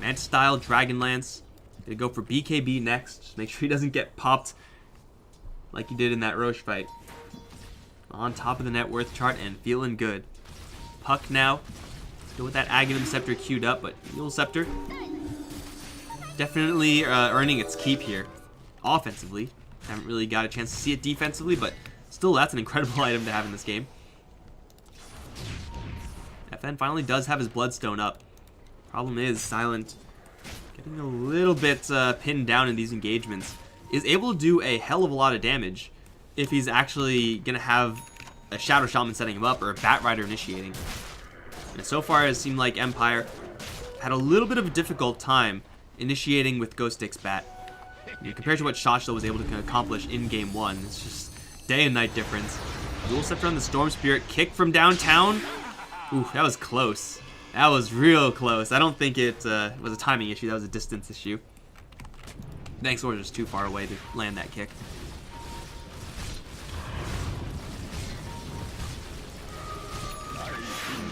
Mantis Style, Dragonlance. Gonna go for BKB next. Just make sure he doesn't get popped like he did in that Roche fight. On top of the net worth chart and feeling good. Puck now. Let's go with that Aghanim Scepter queued up, but Yule Scepter definitely earning its keep here. Offensively. Haven't really got a chance to see it defensively, but still, that's an incredible item to have in this game. FN finally does have his Bloodstone up. Problem is, Silent, getting a little bit pinned down in these engagements, is able to do a hell of a lot of damage if he's actually going to have a Shadow Shaman setting him up or a Bat Rider initiating. And so far, it seemed like Empire had a little bit of a difficult time initiating with Ghost Stick's Bat. Compared to what Shotshell was able to accomplish in Game 1, it's just day and night difference. Dual Scepter on the Storm Spirit, kick from downtown. Ooh, that was close. That was real close. I don't think it was a timing issue. That was a distance issue. Thanks, or just too far away to land that kick.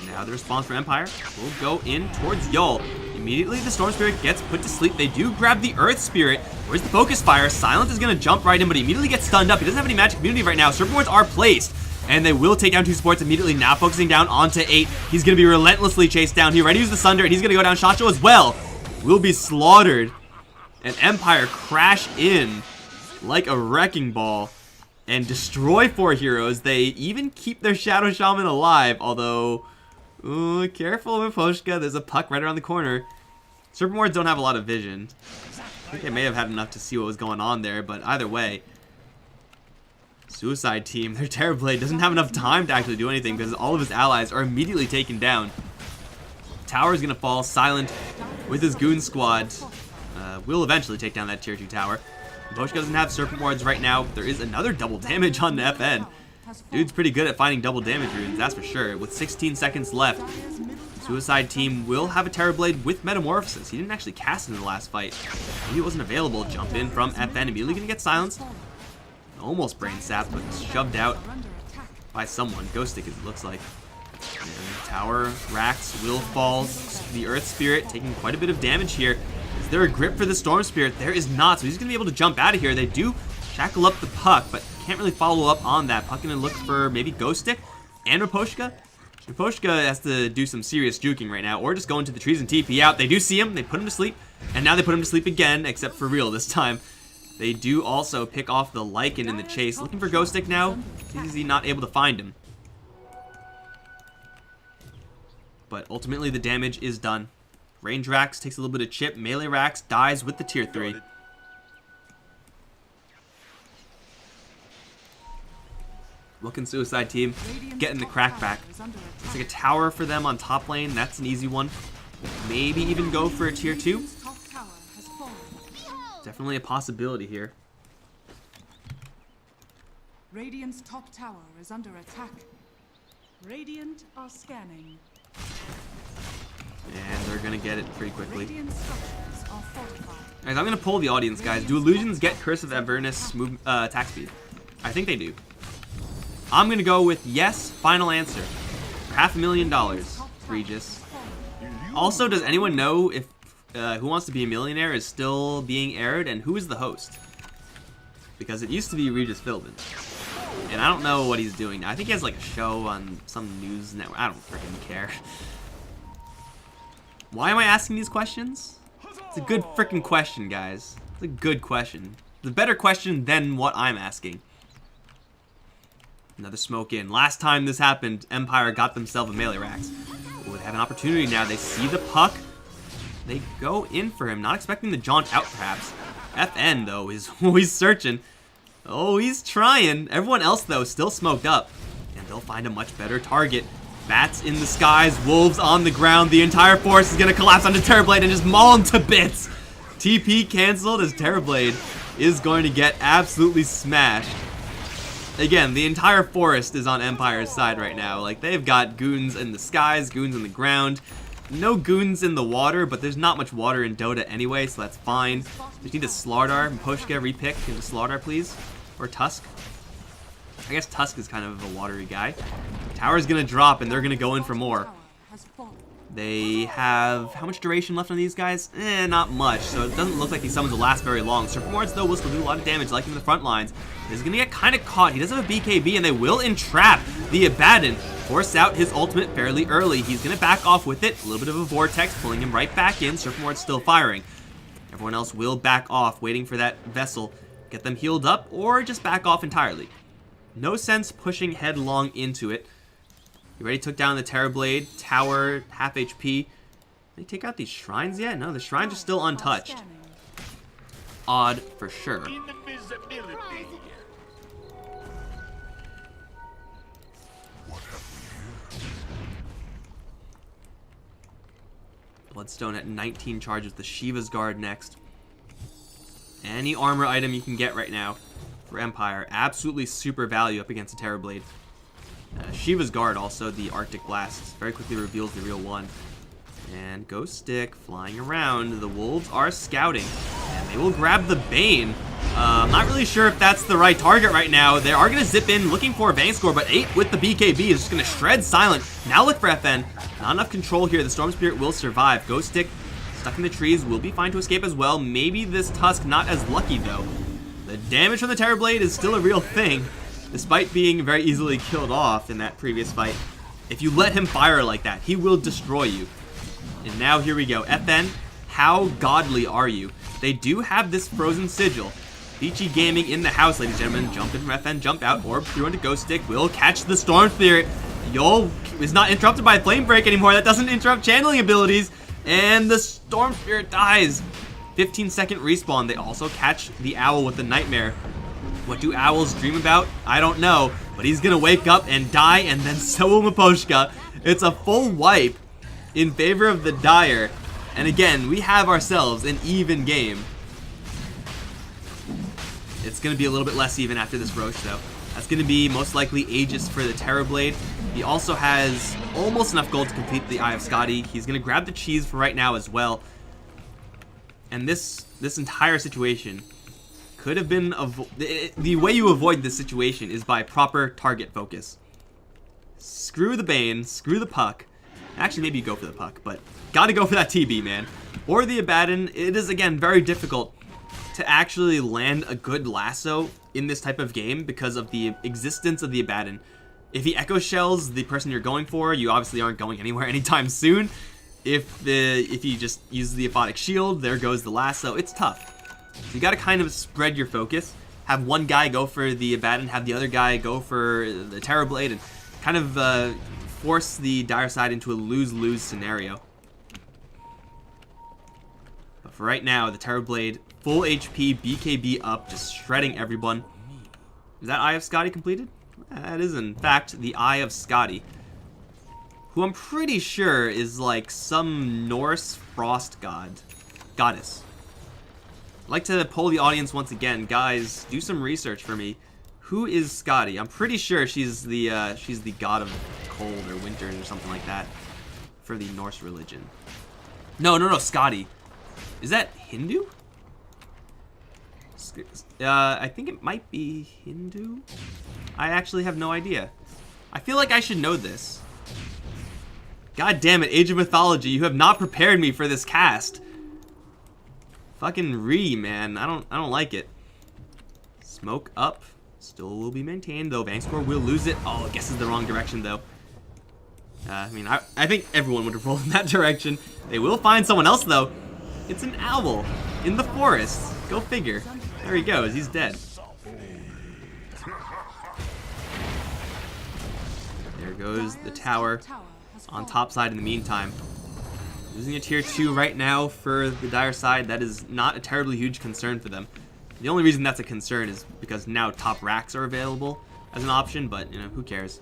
Now the response from Empire will go in towards Yul. Immediately the Storm Spirit gets put to sleep. They do grab the Earth Spirit. Where's the Focus Fire? Silent is going to jump right in, but he immediately gets stunned up. He doesn't have any Magic Immunity right now. Serpent Wards are placed, and they will take down 2 supports immediately. Now focusing down onto 8. He's going to be relentlessly chased down. He already used the Sunder, and he's going to go down. Shotshell as well will be slaughtered. And Empire crash in like a wrecking ball and destroy 4 heroes. They even keep their Shadow Shaman alive, although... Ooh, careful, Miposhka. There's a puck right around the corner. Serpent Wards don't have a lot of vision. I think they may have had enough to see what was going on there, but either way. Suicide Team, their Terrorblade doesn't have enough time to actually do anything because all of his allies are immediately taken down. Tower is going to fall. Silent with his Goon Squad will eventually take down that Tier 2 tower. Miposhka doesn't have Serpent Wards right now. There is another double damage on the FN. Dude's pretty good at finding double damage runes, that's for sure. With 16 seconds left, Suicide Team will have a Terrorblade with Metamorphosis. He didn't actually cast it in the last fight. Maybe it wasn't available. Jump in from FN, immediately gonna get silenced. Almost brain sapped, but shoved out by someone. Ghost Stick, it looks like. And Tower, Rax, will fall. The Earth Spirit taking quite a bit of damage here. Is there a grip for the Storm Spirit? There is not, so he's gonna be able to jump out of here. They do shackle up the puck, but can't really follow up on that. Puck gonna look for maybe Ghost Stick and Miposhka. Miposhka has to do some serious juking right now, or just go into the trees and TP out. They do see him, they put him to sleep, and now they put him to sleep again, except for real this time. They do also pick off the Lycan in the chase. Looking for Ghost Stick now. Is he not able to find him? But ultimately the damage is done. Range Rax takes a little bit of chip. Melee Rax dies with the Tier 3. Looking Suicide Team, getting the crack back. It's like a tower for them on top lane. That's an easy one. Maybe even go for a Tier 2. Definitely a possibility here. Radiant's top tower is under attack. Radiant are scanning. And they're gonna get it pretty quickly. Radiant structures are fortified. Guys, I'm gonna poll the audience, guys. Do illusions get Curse of Avernus move attack speed? I think they do. I'm gonna go with yes, final answer. For $500,000, Regis. Also, does anyone know if Who Wants to Be a Millionaire is still being aired, and who is the host? Because it used to be Regis Philbin. And I don't know what he's doing now. I think he has like a show on some news network. I don't freaking care. Why am I asking these questions? It's a good freaking question, guys. It's a good question. It's a better question than what I'm asking. Another smoke in. Last time this happened, Empire got themselves a Melee Rax. Ooh, they have an opportunity now. They see the puck. They go in for him. Not expecting the jaunt out, perhaps. FN, though, is always searching. Oh, he's trying. Everyone else, though, still smoked up. And they'll find a much better target. Bats in the skies, wolves on the ground. The entire forest is going to collapse onto Terrorblade and just maul him to bits. TP canceled as Terrorblade is going to get absolutely smashed. Again, the entire forest is on Empire's side right now. Like, they've got goons in the skies, goons on the ground. No goons in the water, but there's not much water in Dota anyway, so that's fine. Just need a Slardar. Poshka repick into Slardar, please. Or Tusk. I guess Tusk is kind of a watery guy. Tower's gonna drop, and they're gonna go in for more. They have... how much duration left on these guys? Not much, so it doesn't look like these summons will last very long. Surfmords, though, will still do a lot of damage, like in the front lines. He's gonna get kind of caught. He does have a BKB, and they will entrap the Abaddon. Force out his ultimate fairly early. He's gonna back off with it. A little bit of a vortex, pulling him right back in. Surfmord's still firing. Everyone else will back off, waiting for that vessel. Get them healed up, or just back off entirely. No sense pushing headlong into it. He already took down the Terrorblade. Tower, half HP. Did they take out these shrines yet? No, the shrines are still untouched. Odd for sure. Bloodstone at 19 charges. The Shiva's Guard next. Any armor item you can get right now for Empire. Absolutely super value up against a Terrorblade. Shiva's Guard also, the Arctic Blast, very quickly reveals the real one. And Ghost Stick flying around. The Wolves are scouting. And they will grab the Bane. I'm not really sure if that's the right target right now. They are going to zip in looking for a Bane score, but 8 with the BKB is just going to shred Silent. Now look for FN. Not enough control here. The Storm Spirit will survive. Ghost Stick stuck in the trees will be fine to escape as well. Maybe this Tusk not as lucky though. The damage from the Terrorblade is still a real thing, despite being very easily killed off in that previous fight. If you let him fire like that, he will destroy you. And now here we go. FN, how godly are you? They do have this Frozen Sigil. Beachy Gaming in the house, ladies and gentlemen. Jump in from FN, jump out, orb through into Ghost Stick. Will catch the Storm Spirit. Yo is not interrupted by Flame Break anymore. That doesn't interrupt channeling abilities. And the Storm Spirit dies. 15-second respawn. They also catch the Owl with the Nightmare. What do owls dream about? I don't know. But he's going to wake up and die, and then so will Miposhka. It's a full wipe in favor of the Dire. And again, we have ourselves an even game. It's going to be a little bit less even after this Roche, though. That's going to be most likely Aegis for the Terrorblade. He also has almost enough gold to complete the Eye of Scotty. He's going to grab the cheese for right now as well. And this entire situation could have been... the way you avoid this situation is by proper target focus. Screw the Bane, screw the Puck. Actually, maybe you go for the Puck, but gotta go for that TB, man. Or the Abaddon. It is, again, very difficult to actually land a good lasso in this type of game because of the existence of the Abaddon. If he Echo Shells the person you're going for, you obviously aren't going anywhere anytime soon. If he just uses the Aphotic Shield, there goes the lasso. It's tough. So you gotta kind of spread your focus. Have one guy go for the Abaddon, have the other guy go for the Terrorblade, and kind of force the Dire side into a lose-lose scenario. But for right now, the Terrorblade, full HP, BKB up, just shredding everyone. Is that Eye of Scotty completed? That is, in fact, the Eye of Scotty, who I'm pretty sure is like some Norse frost goddess. I'd like to poll the audience once again. Guys, do some research for me. Who is Scotty? I'm pretty sure she's the god of cold or winter or something like that for the Norse religion. No, Scotty. Is that Hindu? I think it might be Hindu. I actually have no idea. I feel like I should know this. God damn it, Age of Mythology, you have not prepared me for this cast. Fucking man, I don't like it. Smoke up, still will be maintained though. Bankscore will lose it. Oh, I guess it's the wrong direction though. I mean, I think everyone would have rolled in that direction. They will find someone else though. It's an owl in the forest. Go figure. There he goes, he's dead. There goes the tower on top side in the meantime. Losing a tier 2 right now for the Dire side, that is not a terribly huge concern for them. The only reason that's a concern is because now top racks are available as an option, but, you know, who cares?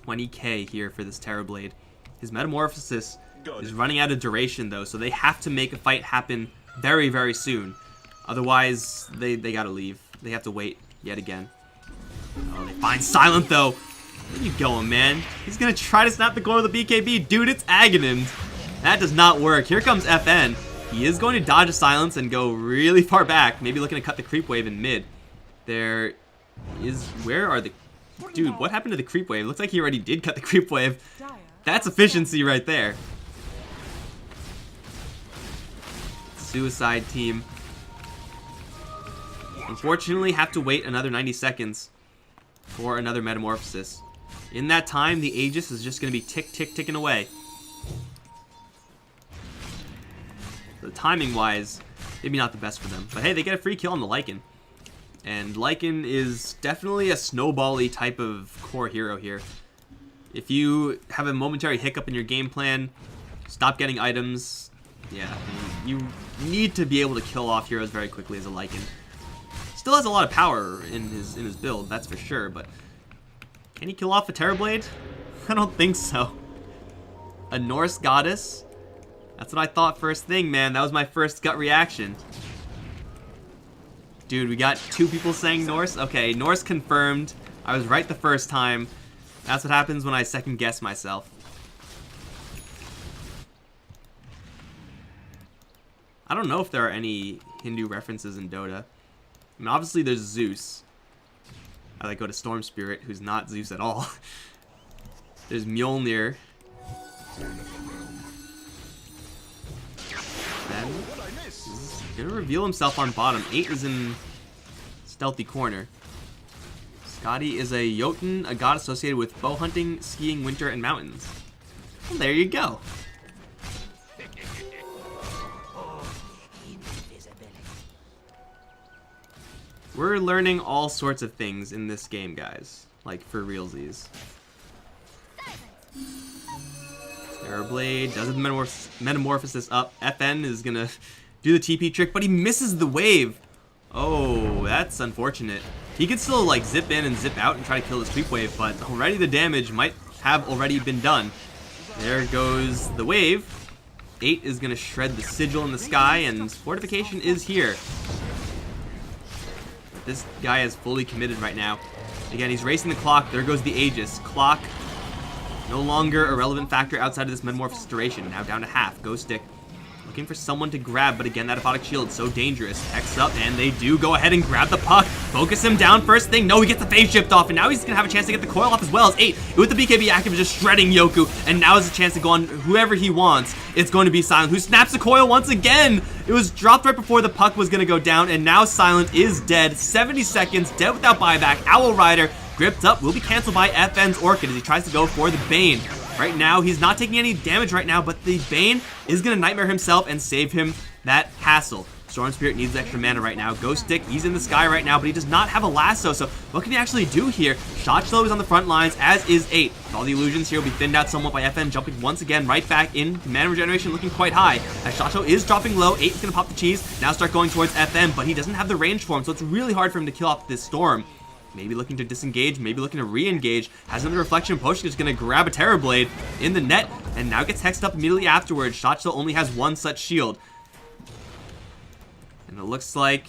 20k here for this Terrorblade. His Metamorphosis is running out of duration, though, so they have to make a fight happen very, very soon. Otherwise, they gotta leave. They have to wait yet again. Oh, they find Silent, though. Where you going, man? He's gonna try to snap the coil with the BKB. Dude, it's Aghanim. That does not work. Here comes FN. He is going to dodge a silence and go really far back. Maybe looking to cut the creep wave in mid. There is... Where are the... Dude, what happened to the creep wave? Looks like he already did cut the creep wave. That's efficiency right there. Suicide team. Unfortunately, have to wait another 90 seconds for another Metamorphosis. In that time, the Aegis is just going to be ticking away. So timing-wise, maybe not the best for them. But hey, they get a free kill on the Lycan. And Lycan is definitely a snowball-y type of core hero here. If you have a momentary hiccup in your game plan, stop getting items. Yeah, you need to be able to kill off heroes very quickly as a Lycan. Still has a lot of power in his build, that's for sure, but can he kill off a Terrorblade? I don't think so. A Norse goddess? That's what I thought first thing, man. That was my first gut reaction. Dude, we got 2 people saying Norse. Okay, Norse confirmed. I was right the first time. That's what happens when I second guess myself. I don't know if there are any Hindu references in Dota. I mean, obviously there's Zeus. I like go to Storm Spirit, who's not Zeus at all. There's Mjolnir. Then he's gonna reveal himself on bottom. 8 is in stealthy corner. Scotty is a Jotun, a god associated with bow hunting, skiing, winter, and mountains. Well, there you go. We're learning all sorts of things in this game, guys. Like, for realsies. Terrorblade does the Metamorphosis up. FN is gonna do the TP trick, but he misses the wave. Oh, that's unfortunate. He could still, like, zip in and zip out and try to kill this creep wave, but already the damage might have already been done. There goes the wave. 8 is gonna shred the sigil in the sky, and fortification is here. This guy is fully committed right now. Again, he's racing the clock. There goes the Aegis. Clock, no longer a relevant factor outside of this Metamorphosis duration. Now down to half. Ghost Stick. Looking for someone to grab, but again, that Aphotic Shield, so dangerous. Hex up, and they do go ahead and grab the puck. Focus him down first thing. No, he gets the phase shift off, and now he's going to have a chance to get the coil off as well as 8. With the BKB active, just shredding Yoku, and now has a chance to go on whoever he wants. It's going to be Silent, who snaps the coil once again. It was dropped right before the puck was going to go down, and now Silent is dead. 70 seconds, dead without buyback. Owl Rider, gripped up, will be canceled by FN's Orchid as he tries to go for the Bane. Right now, he's not taking any damage right now, but the Bane is going to Nightmare himself and save him that hassle. Storm Spirit needs extra mana right now. Ghost Stick, he's in the sky right now, but he does not have a lasso, so what can he actually do here? Shot Slow is on the front lines, as is 8. All the illusions here will be thinned out somewhat by FN, jumping once again right back in. Mana regeneration looking quite high. As Shot Slow is dropping low, 8 is going to pop the cheese, now start going towards FN, but he doesn't have the range for him, so it's really hard for him to kill off this Storm. Maybe looking to disengage, maybe looking to re-engage. Has another reflection push, is going to grab a Terrorblade in the net, and now gets hexed up immediately afterwards. Shot still only has 1 such shield. And it looks like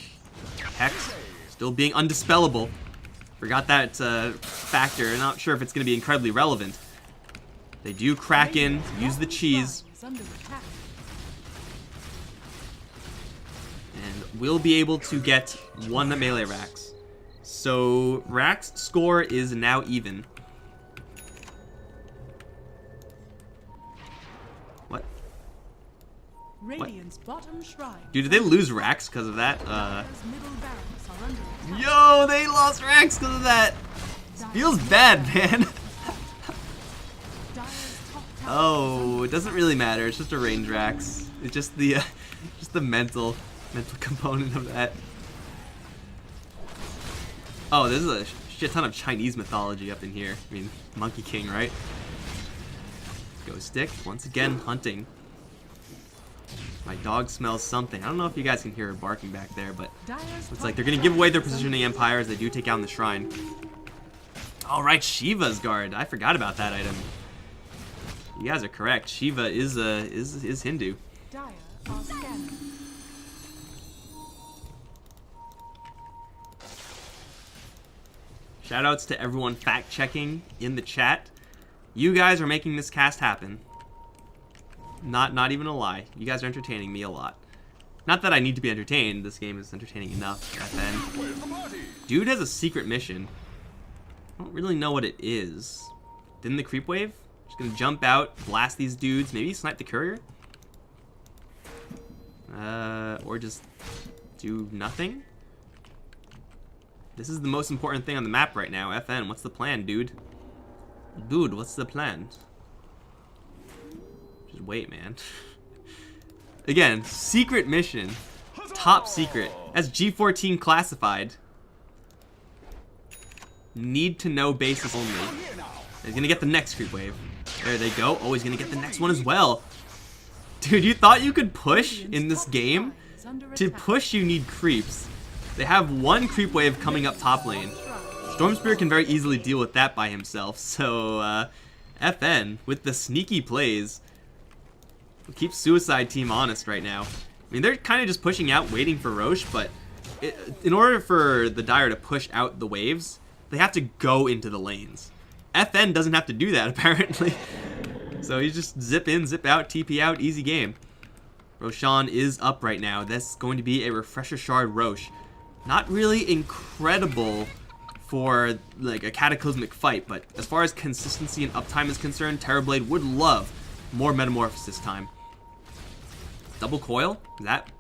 Hex still being undispellable. Forgot that factor. Not sure if it's going to be incredibly relevant. They do crack in, use the cheese. And we'll be able to get 1 melee Rax. So, Rack's score is now even. What? Dude, did they lose Rax because of that? Yo, they lost Rax because of that! Feels bad, man. Oh, it doesn't really matter. It's just a range Rax. It's just the mental component of that. Oh, there's a shit ton of Chinese mythology up in here. I mean, Monkey King, right? Ghost Stick, once again, hunting. My dog smells something. I don't know if you guys can hear her barking back there, but looks like they're going to give away their positioning empire as they do take down the shrine. All right, Shiva's guard. I forgot about that item. You guys are correct. Shiva is Hindu. Dire are scanning. Shoutouts to everyone fact-checking in the chat. You guys are making this cast happen. Not even a lie. You guys are entertaining me a lot. Not that I need to be entertained. This game is entertaining enough. FN. Dude has a secret mission. I don't really know what it is. Didn't the creep wave? Just gonna jump out, blast these dudes, maybe snipe the courier? Or just do nothing? This is the most important thing on the map right now. FN, what's the plan, dude? Dude, what's the plan? Just wait, man. Again, secret mission. Top secret. That's G14 classified. Need to know basis only. He's gonna get the next creep wave. There they go. Oh, he's gonna get the next one as well. Dude, you thought you could push in this game? To push, you need creeps. They have one creep wave coming up top lane. Storm Spirit can very easily deal with that by himself. So, FN, with the sneaky plays, keep Suicide Team honest right now. I mean, they're kind of just pushing out, waiting for Roche, but in order for the Dire to push out the waves, they have to go into the lanes. FN doesn't have to do that, apparently. So he's just zip in, zip out, TP out, easy game. Roshan is up right now. That's going to be a Refresher Shard Roche. Not really incredible for like a cataclysmic fight, but as far as consistency and uptime is concerned, Terrorblade would love more Metamorphosis time. Double coil?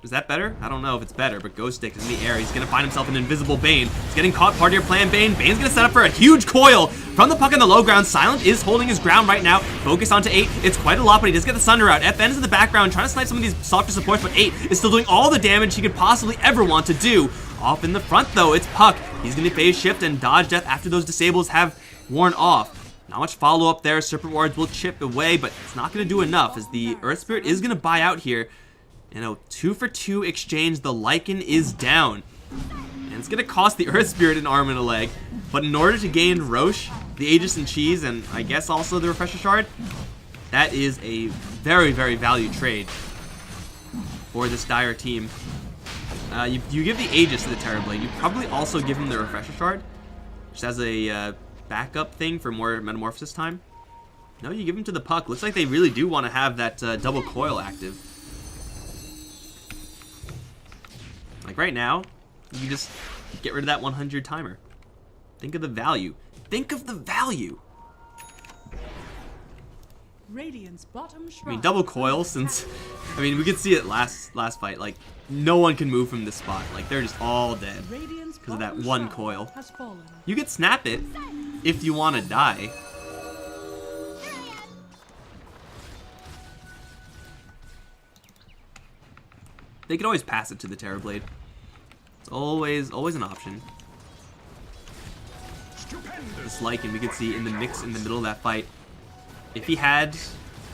Is that better? I don't know if it's better, but Ghost Stick is in the air. He's gonna find himself an invisible Bane. He's getting caught, part of your plan, Bane. Bane's gonna set up for a huge coil from the puck on the low ground. Silent is holding his ground right now. Focus onto 8. It's quite a lot, but he does get the Sunder out. FN is in the background trying to snipe some of these softer supports, but 8 is still doing all the damage he could possibly ever want to do. Off in the front though, it's Puck. He's gonna phase shift and dodge death after those disables have worn off. Not much follow up there. Serpent Wards will chip away, but it's not gonna do enough as the Earth Spirit is gonna buy out here. And a 2-for-2 exchange. The Lycan is down. And it's going to cost the Earth Spirit an arm and a leg. But in order to gain Roche, the Aegis and Cheese, and I guess also the Refresher Shard, that is a very, very valued trade for this Dire team. You give the Aegis to the Terrorblade. You probably also give him the Refresher Shard, just as a backup thing for more Metamorphosis time. No, you give him to the Puck. Looks like they really do want to have that double coil active. Like right now, you can just get rid of that 100 timer. Think of the value. Think of the value. Radiant's bottom I mean, double coil since, I mean, we could see it last fight. Like, no one can move from this spot. Like, they're just all dead because of that one coil. You could snap it if you want to die. They could always pass it to the Terrorblade. It's always an option. This Lycan we could see in the mix in the middle of that fight. If he had,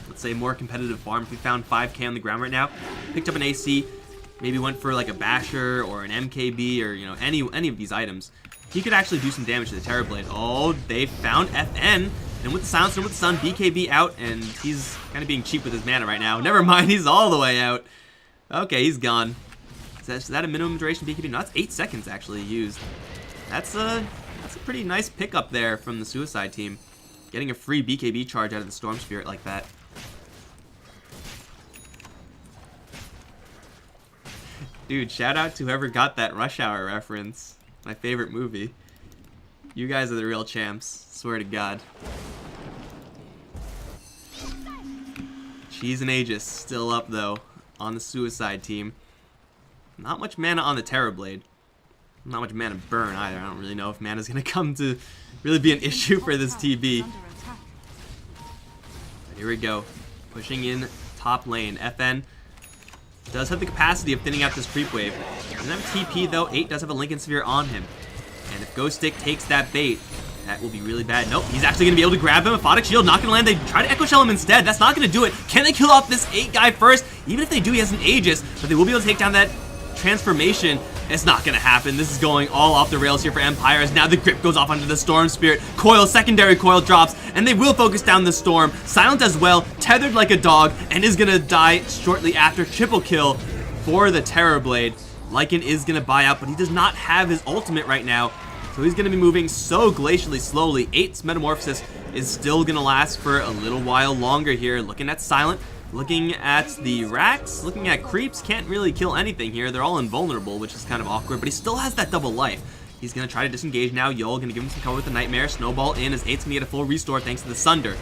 let's say, more competitive farm, if he found 5k on the ground right now, picked up an AC, maybe went for like a Basher or an MKB or, you know, any of these items, he could actually do some damage to the Terrorblade. Oh, they found FN, and with the Silencer, with the Sun, BKB out, and he's kind of being cheap with his mana right now. Never mind, he's all the way out. Okay, he's gone. Is that a minimum duration BKB? No, that's 8 seconds actually used. That's a pretty nice pickup there from the Suicide team. Getting a free BKB charge out of the Storm Spirit like that. Dude, shout out to whoever got that Rush Hour reference. My favorite movie. You guys are the real champs. Swear to God. Cheese and Aegis still up though on the Suicide team. Not much mana on the Terrorblade. Not much mana burn either. I don't really know if mana's gonna come to really be an issue for this TB. But here we go. Pushing in top lane. FN does have the capacity of thinning out this creep wave. Doesn't have a TP though. 8 does have a Lincoln Sphere on him. And if Ghost Stick takes that bait, That will be really bad. Nope, he's actually going to be able to grab him. Aphotic Shield not going to land. They try to Echo Shell him instead. That's not going to do it. Can they kill off this 8 guy first? Even if they do, he has an Aegis, but they will be able to take down that transformation. It's not going to happen. This is going all off the rails here for Empire as now the grip goes off onto the Storm Spirit. Coil, secondary coil drops, and they will focus down the Storm. Silent as well, tethered like a dog, and is going to die shortly after. Triple kill for the Terrorblade. Lycan is going to buy out, but he does not have his ultimate right now. So he's going to be moving so glacially slowly. 8's Metamorphosis is still going to last for a little while longer here. Looking at Silent, looking at the Racks, looking at Creeps. Can't really kill anything here. They're all invulnerable, which is kind of awkward, but he still has that double life. He's going to try to disengage now. Yol going to give him some cover with the Nightmare. Snowball in as 8's going to get a full restore thanks to the Sunder.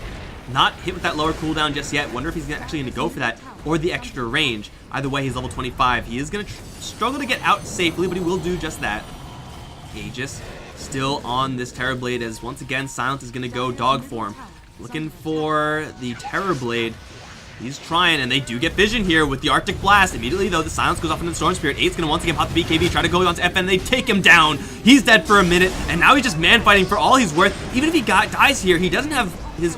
Not hit with that lower cooldown just yet. Wonder if he's actually going to go for that or the extra range. Either way, he's level 25. He is going to struggle to get out safely, but he will do just that. Aegis still on this Terrorblade as once again Silent is going to go dog form. Looking for the Terrorblade. He's trying, and they do get vision here with the Arctic Blast. Immediately, though, the Silence goes off into the Storm Spirit. 8's going to once again pop the BKB, try to go onto FN. They take him down. He's dead for a minute, and now he's just man-fighting for all he's worth. Even if he dies here, he doesn't have his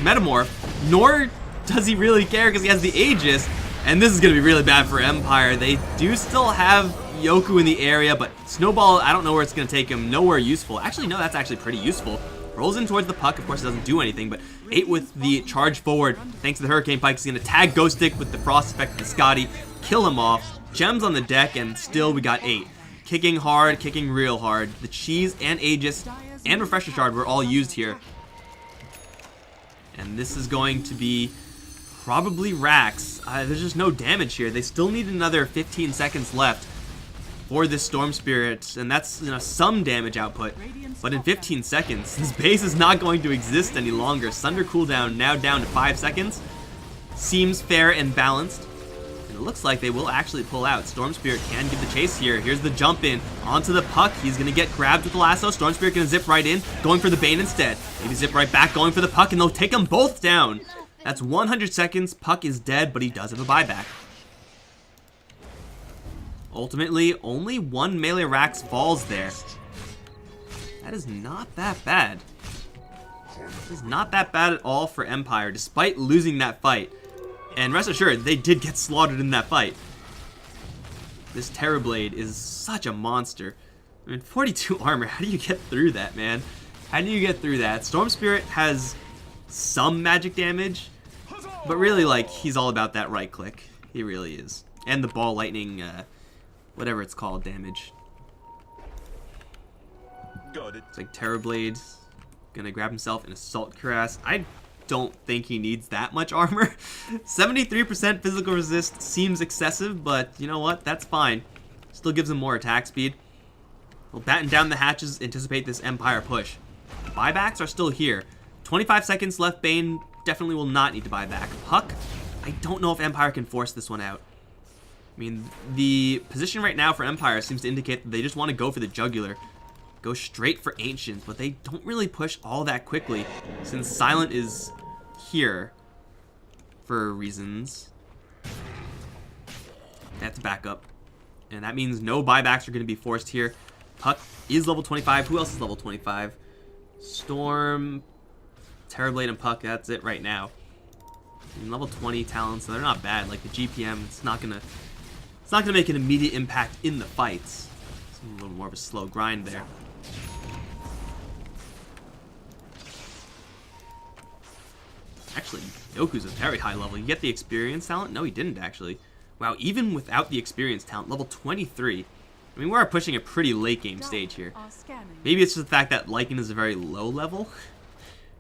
Metamorph, nor does he really care because he has the Aegis. And this is going to be really bad for Empire. They do still have Yoku in the area, but Snowball, I don't know where it's going to take him. Nowhere useful. Actually, no, that's actually pretty useful. Rolls in towards the puck. Of course, it doesn't do anything, but 8 with the charge forward. Thanks to the Hurricane Pike, he's going to tag Ghost Stick with the Frost Effect of the Scotty, kill him off. Gems on the deck, and still we got 8. Kicking hard, kicking real hard. The Cheese and Aegis and Refresher Shard were all used here. And this is going to be probably Rax. There's just no damage here. They still need another 15 seconds left for this Storm Spirit, and that's some damage output. But in 15 seconds, his base is not going to exist any longer. Sunder cooldown now down to 5 seconds. Seems fair and balanced. And it looks like they will actually pull out. Storm Spirit can give the chase here. Here's the jump in onto the puck. He's going to get grabbed with the lasso. Storm Spirit going to zip right in, going for the Bane instead. Maybe zip right back, going for the puck, and they'll take them both down. That's 100 seconds. Puck is dead, but he does have a buyback. Ultimately, only 1 melee Rax falls there. That is not that bad. It is not that bad at all for Empire, despite losing that fight. And rest assured, they did get slaughtered in that fight. This Terrorblade is such a monster. I mean, 42 armor, how do you get through that, man? How do you get through that? Storm Spirit has some magic damage, but really, like, he's all about that right click. He really is. And the ball lightning, whatever it's called, damage. It's like Terrorblade gonna grab himself an Assault Cuirass. I don't think he needs that much armor. 73% physical resist seems excessive, but you know what? That's fine. Still gives him more attack speed. We'll batten down the hatches, anticipate this Empire push. Buybacks are still here. 25 seconds left. Bane definitely will not need to buy back. Puck, I don't know if Empire can force this one out. I mean, the position right now for Empire seems to indicate that they just want to go for the jugular. Go straight for Ancients, but they don't really push all that quickly since Silent is here for reasons. They have to back up. And that means no buybacks are going to be forced here. Puck is level 25. Who else is level 25? Storm, Terrorblade, and Puck. That's it right now. And level 20 talents, so they're not bad. Like the GPM, it's not gonna make an immediate impact in the fights. It's a little more of a slow grind there. Actually, Yoku's a very high level. You get the experience talent? No, he didn't actually. Wow, even without the experience talent, level 23. I mean, we're pushing a pretty late game stage here. Maybe it's just the fact that Lycan is a very low level.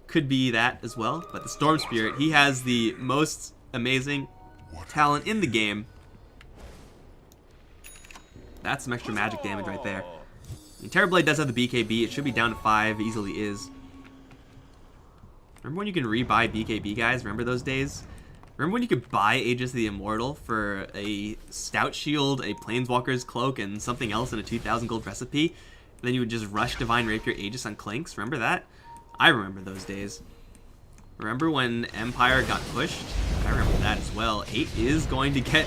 Could be that as well. But the Storm Spirit, he has the most amazing talent in the game. That's some extra magic damage right there. I mean, Terrorblade does have the BKB. It should be down to 5. Easily is. Remember when you can rebuy BKB, guys? Remember those days? Remember when you could buy Aegis the Immortal for a Stout Shield, a Planeswalker's Cloak, and something else in a 2,000 gold recipe? And then you would just rush Divine Rapier Aegis on Clinks? Remember that? I remember those days. Remember when Empire got pushed? I remember that as well. 8 is going to get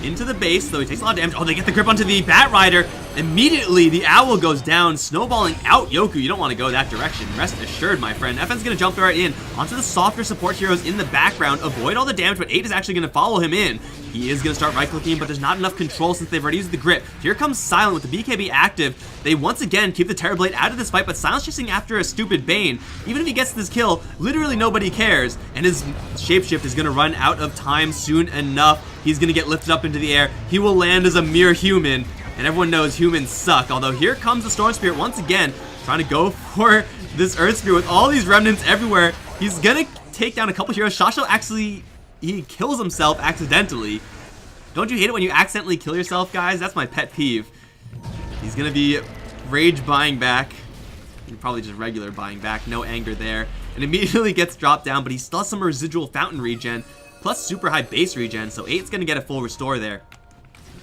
into the base, though he takes a lot of damage. Oh, they get the grip onto the Bat Rider. Immediately, the Owl goes down, snowballing out Yoku. You don't want to go that direction. Rest assured, my friend. FN's going to jump right in onto the softer support heroes in the background, avoid all the damage, but 8 is actually going to follow him in. He is going to start right-clicking, but there's not enough control since they've already used the grip. Here comes Silent with the BKB active. They once again keep the Terrorblade out of this fight, but Silent's chasing after a stupid Bane. Even if he gets this kill, literally nobody cares, and his shapeshift is going to run out of time soon enough. He's going to get lifted up into the air. He will land as a mere human, and everyone knows humans suck. Although here comes the Storm Spirit once again, trying to go for this Earth Spirit with all these remnants everywhere. He's going to take down a couple heroes. Shasho actually, he kills himself accidentally. Don't you hate it when you accidentally kill yourself, guys? That's my pet peeve. He's going to be rage buying back. Probably just regular buying back. No anger there. And immediately gets dropped down, but he still has some residual fountain regen, plus super high base regen, so 8's going to get a full restore there.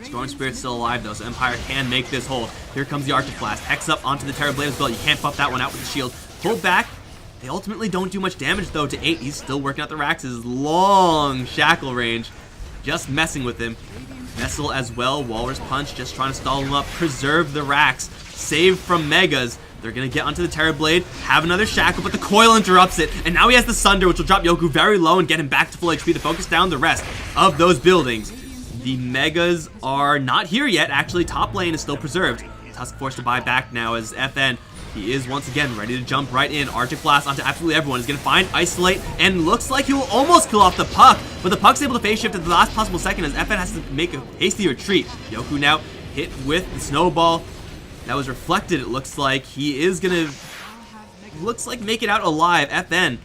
Storm Spirit's still alive, though, so Empire can make this hold. Here comes the Arctic Blast. Hex up onto the Terrorblade as well. You can't buff that one out with the shield. Pull back. They ultimately don't do much damage, though, to 8. He's still working out the Rax's long shackle range. Just messing with him. Vessel as well. Walrus Punch just trying to stall him up. Preserve the Rax. Save from Megas. They're going to get onto the Terrorblade, have another shackle, but the coil interrupts it, and now he has the Sunder, which will drop Yoku very low and get him back to full HP to focus down the rest of those buildings. The Megas are not here yet. Actually, top lane is still preserved. Tusk forced to buy back now as FN, he is once again ready to jump right in. Arctic Blast onto absolutely everyone. He's going to find Isolate, and looks like he will almost kill off the Puck, but the Puck's able to phase shift at the last possible second as FN has to make a hasty retreat. Yoku now hit with the Snowball. That was reflected, it looks like. He is gonna, looks like, make it out alive. FN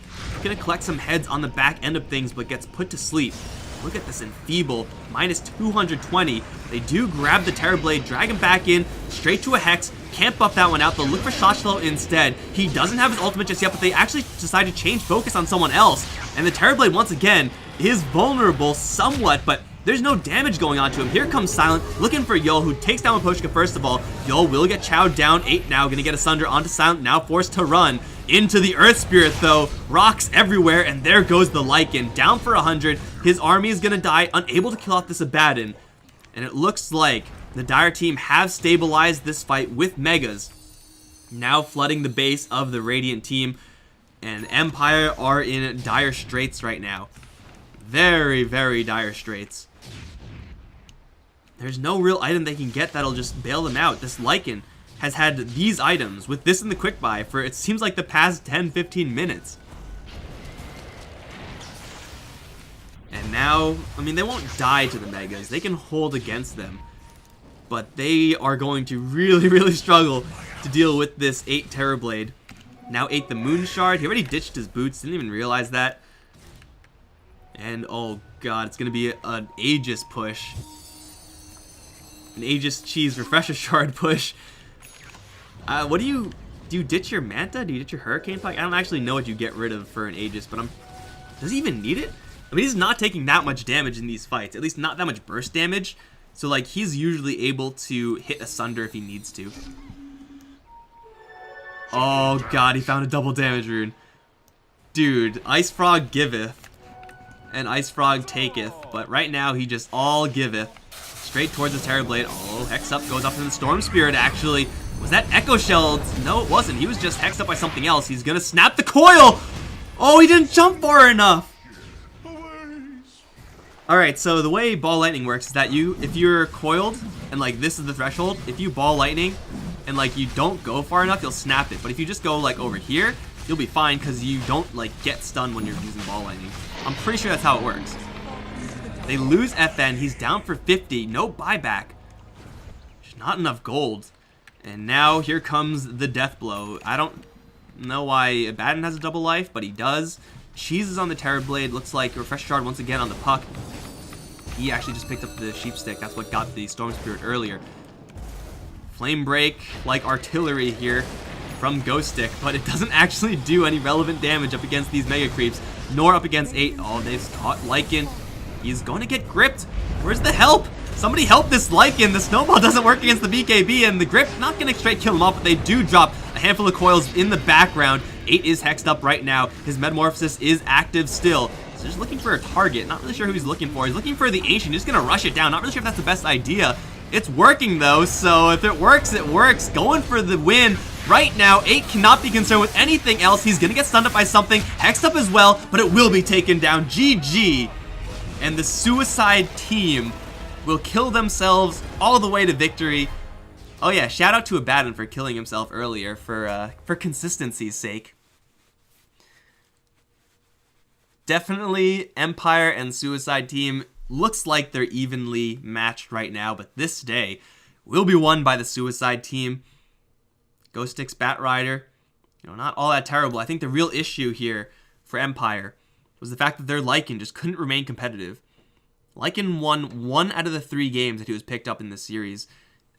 gonna collect some heads on the back end of things, but gets put to sleep. Look at this Enfeeble, minus 220. They do grab the Terrorblade, drag him back in, straight to a Hex. Can't buff that one out. They'll look for Shotshlow instead. He doesn't have his ultimate just yet, but they actually decide to change focus on someone else. And the Terrorblade, once again, is vulnerable somewhat, but there's no damage going on to him. Here comes Silent, looking for Yol, who takes down Maposhka first of all. Yol will get chowed down. 8 now, gonna get a Sunder onto Silent, now forced to run. Into the Earth Spirit though, rocks everywhere, and there goes the Lycan. Down for 100, his army is gonna die, unable to kill off this Abaddon. And it looks like the Dire team have stabilized this fight with Megas. Now flooding the base of the Radiant team, and Empire are in dire straits right now. Very, very dire straits. There's no real item they can get that'll just bail them out. This Lycan has had these items with this in the quick buy for it seems like the past 10-15 minutes. And now, I mean, they won't die to the Megas. They can hold against them. But they are going to really, really struggle to deal with this 8 Terrorblade. Now 8 the Moon Shard. He already ditched his boots. Didn't even realize that. And oh god, it's going to be an Aegis push. An Aegis Cheese Refresher Shard push. What do you ditch your Manta? Do you ditch your Hurricane Puck? I don't actually know what you get rid of for an Aegis, but does he even need it? I mean, he's not taking that much damage in these fights. At least not that much burst damage. So, like, he's usually able to hit a Sunder if he needs to. Oh god, he found a double damage rune. Dude, Ice Frog giveth, and Ice Frog taketh, but right now he just all giveth. Straight towards the Terrorblade. Oh, Hex up, goes up in the Storm Spirit, actually. Was that Echo Shell? No, it wasn't. He was just hexed up by something else. He's gonna snap the coil! Oh, he didn't jump far enough! Alright, so the way Ball Lightning works is that if you're coiled, and like this is the threshold, if you Ball Lightning, and like you don't go far enough, you'll snap it. But if you just go like over here, you'll be fine because you don't like get stunned when you're using Ball Lightning. I'm pretty sure that's how it works. They lose FN, he's down for 50, no buyback. There's not enough gold. And now here comes the death blow. I don't know why Abaddon has a double life, but he does. Cheese is on the Terrorblade, looks like Refresh Shard once again on the Puck. He actually just picked up the Sheep Stick, that's what got the Storm Spirit earlier. Flame Break, like artillery here from Ghost Stick, but it doesn't actually do any relevant damage up against these Mega Creeps, nor up against 8. Oh, they've caught Lycan. He's going to get gripped. Where's the help? Somebody help this Lycan. The Snowball doesn't work against the BKB, and the grip not going to straight kill him off, but they do drop a handful of coils in the background. 8 is hexed up right now. His Metamorphosis is active still. So just looking for a target. Not really sure who he's looking for. He's looking for the Ancient. He's just going to rush it down. Not really sure if that's the best idea. It's working, though, so if it works, it works. Going for the win. Right now, 8 cannot be concerned with anything else. He's going to get stunned up by something. Hexed up as well, but it will be taken down. GG. And the Suicide team will kill themselves all the way to victory. Oh yeah, shout out to Abaddon for killing himself earlier for consistency's sake. Definitely Empire and Suicide team looks like they're evenly matched right now, but this day will be won by the Suicide team. Ghost Sticks Bat Rider, not all that terrible. I think the real issue here for Empire was the fact that their Lycan just couldn't remain competitive. Lycan won 1 out of the 3 games that he was picked up in this series.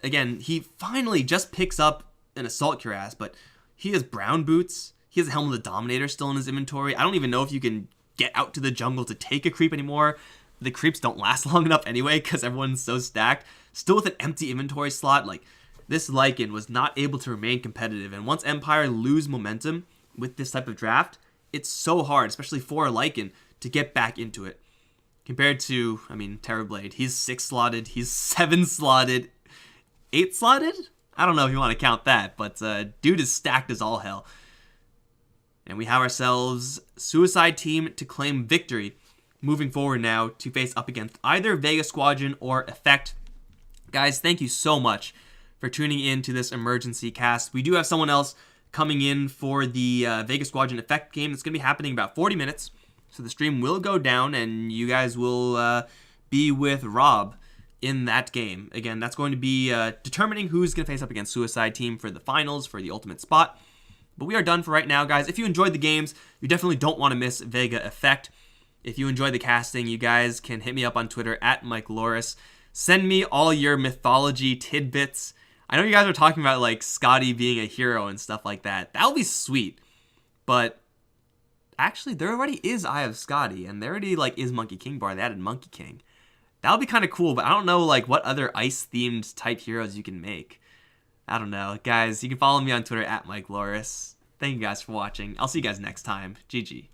Again, he finally just picks up an Assault Cuirass, but he has Brown Boots. He has a Helm of the Dominator still in his inventory. I don't even know if you can get out to the jungle to take a creep anymore. The creeps don't last long enough anyway because everyone's so stacked. Still with an empty inventory slot, like this Lycan was not able to remain competitive. And once Empire lose momentum with this type of draft, it's so hard, especially for a Lycan, to get back into it. Compared to, Terrorblade. He's 6 slotted, he's 7 slotted, 8 slotted? I don't know if you want to count that, but dude is stacked as all hell. And we have ourselves Suicide team to claim victory. Moving forward now to face up against either Vega Squadron or Effect. Guys, thank you so much for tuning in to this emergency cast. We do have someone else coming in for the Vega Squadron Effect game. That's going to be happening in about 40 minutes. So the stream will go down and you guys will be with Rob in that game. Again, that's going to be determining who's going to face up against Suicide team for the finals, for the ultimate spot. But we are done for right now, guys. If you enjoyed the games, you definitely don't want to miss Vega Effect. If you enjoy the casting, you guys can hit me up on Twitter at Mike Loris. Send me all your mythology tidbits. I know you guys are talking about like Scotty being a hero and stuff like that. That would be sweet. But actually, there already is Eye of Scotty, and there already like is Monkey King bar. They added Monkey King. That would be kind of cool, but I don't know like what other ice-themed type heroes you can make. I don't know. Guys, you can follow me on Twitter at Mike Loris. Thank you guys for watching. I'll see you guys next time. GG.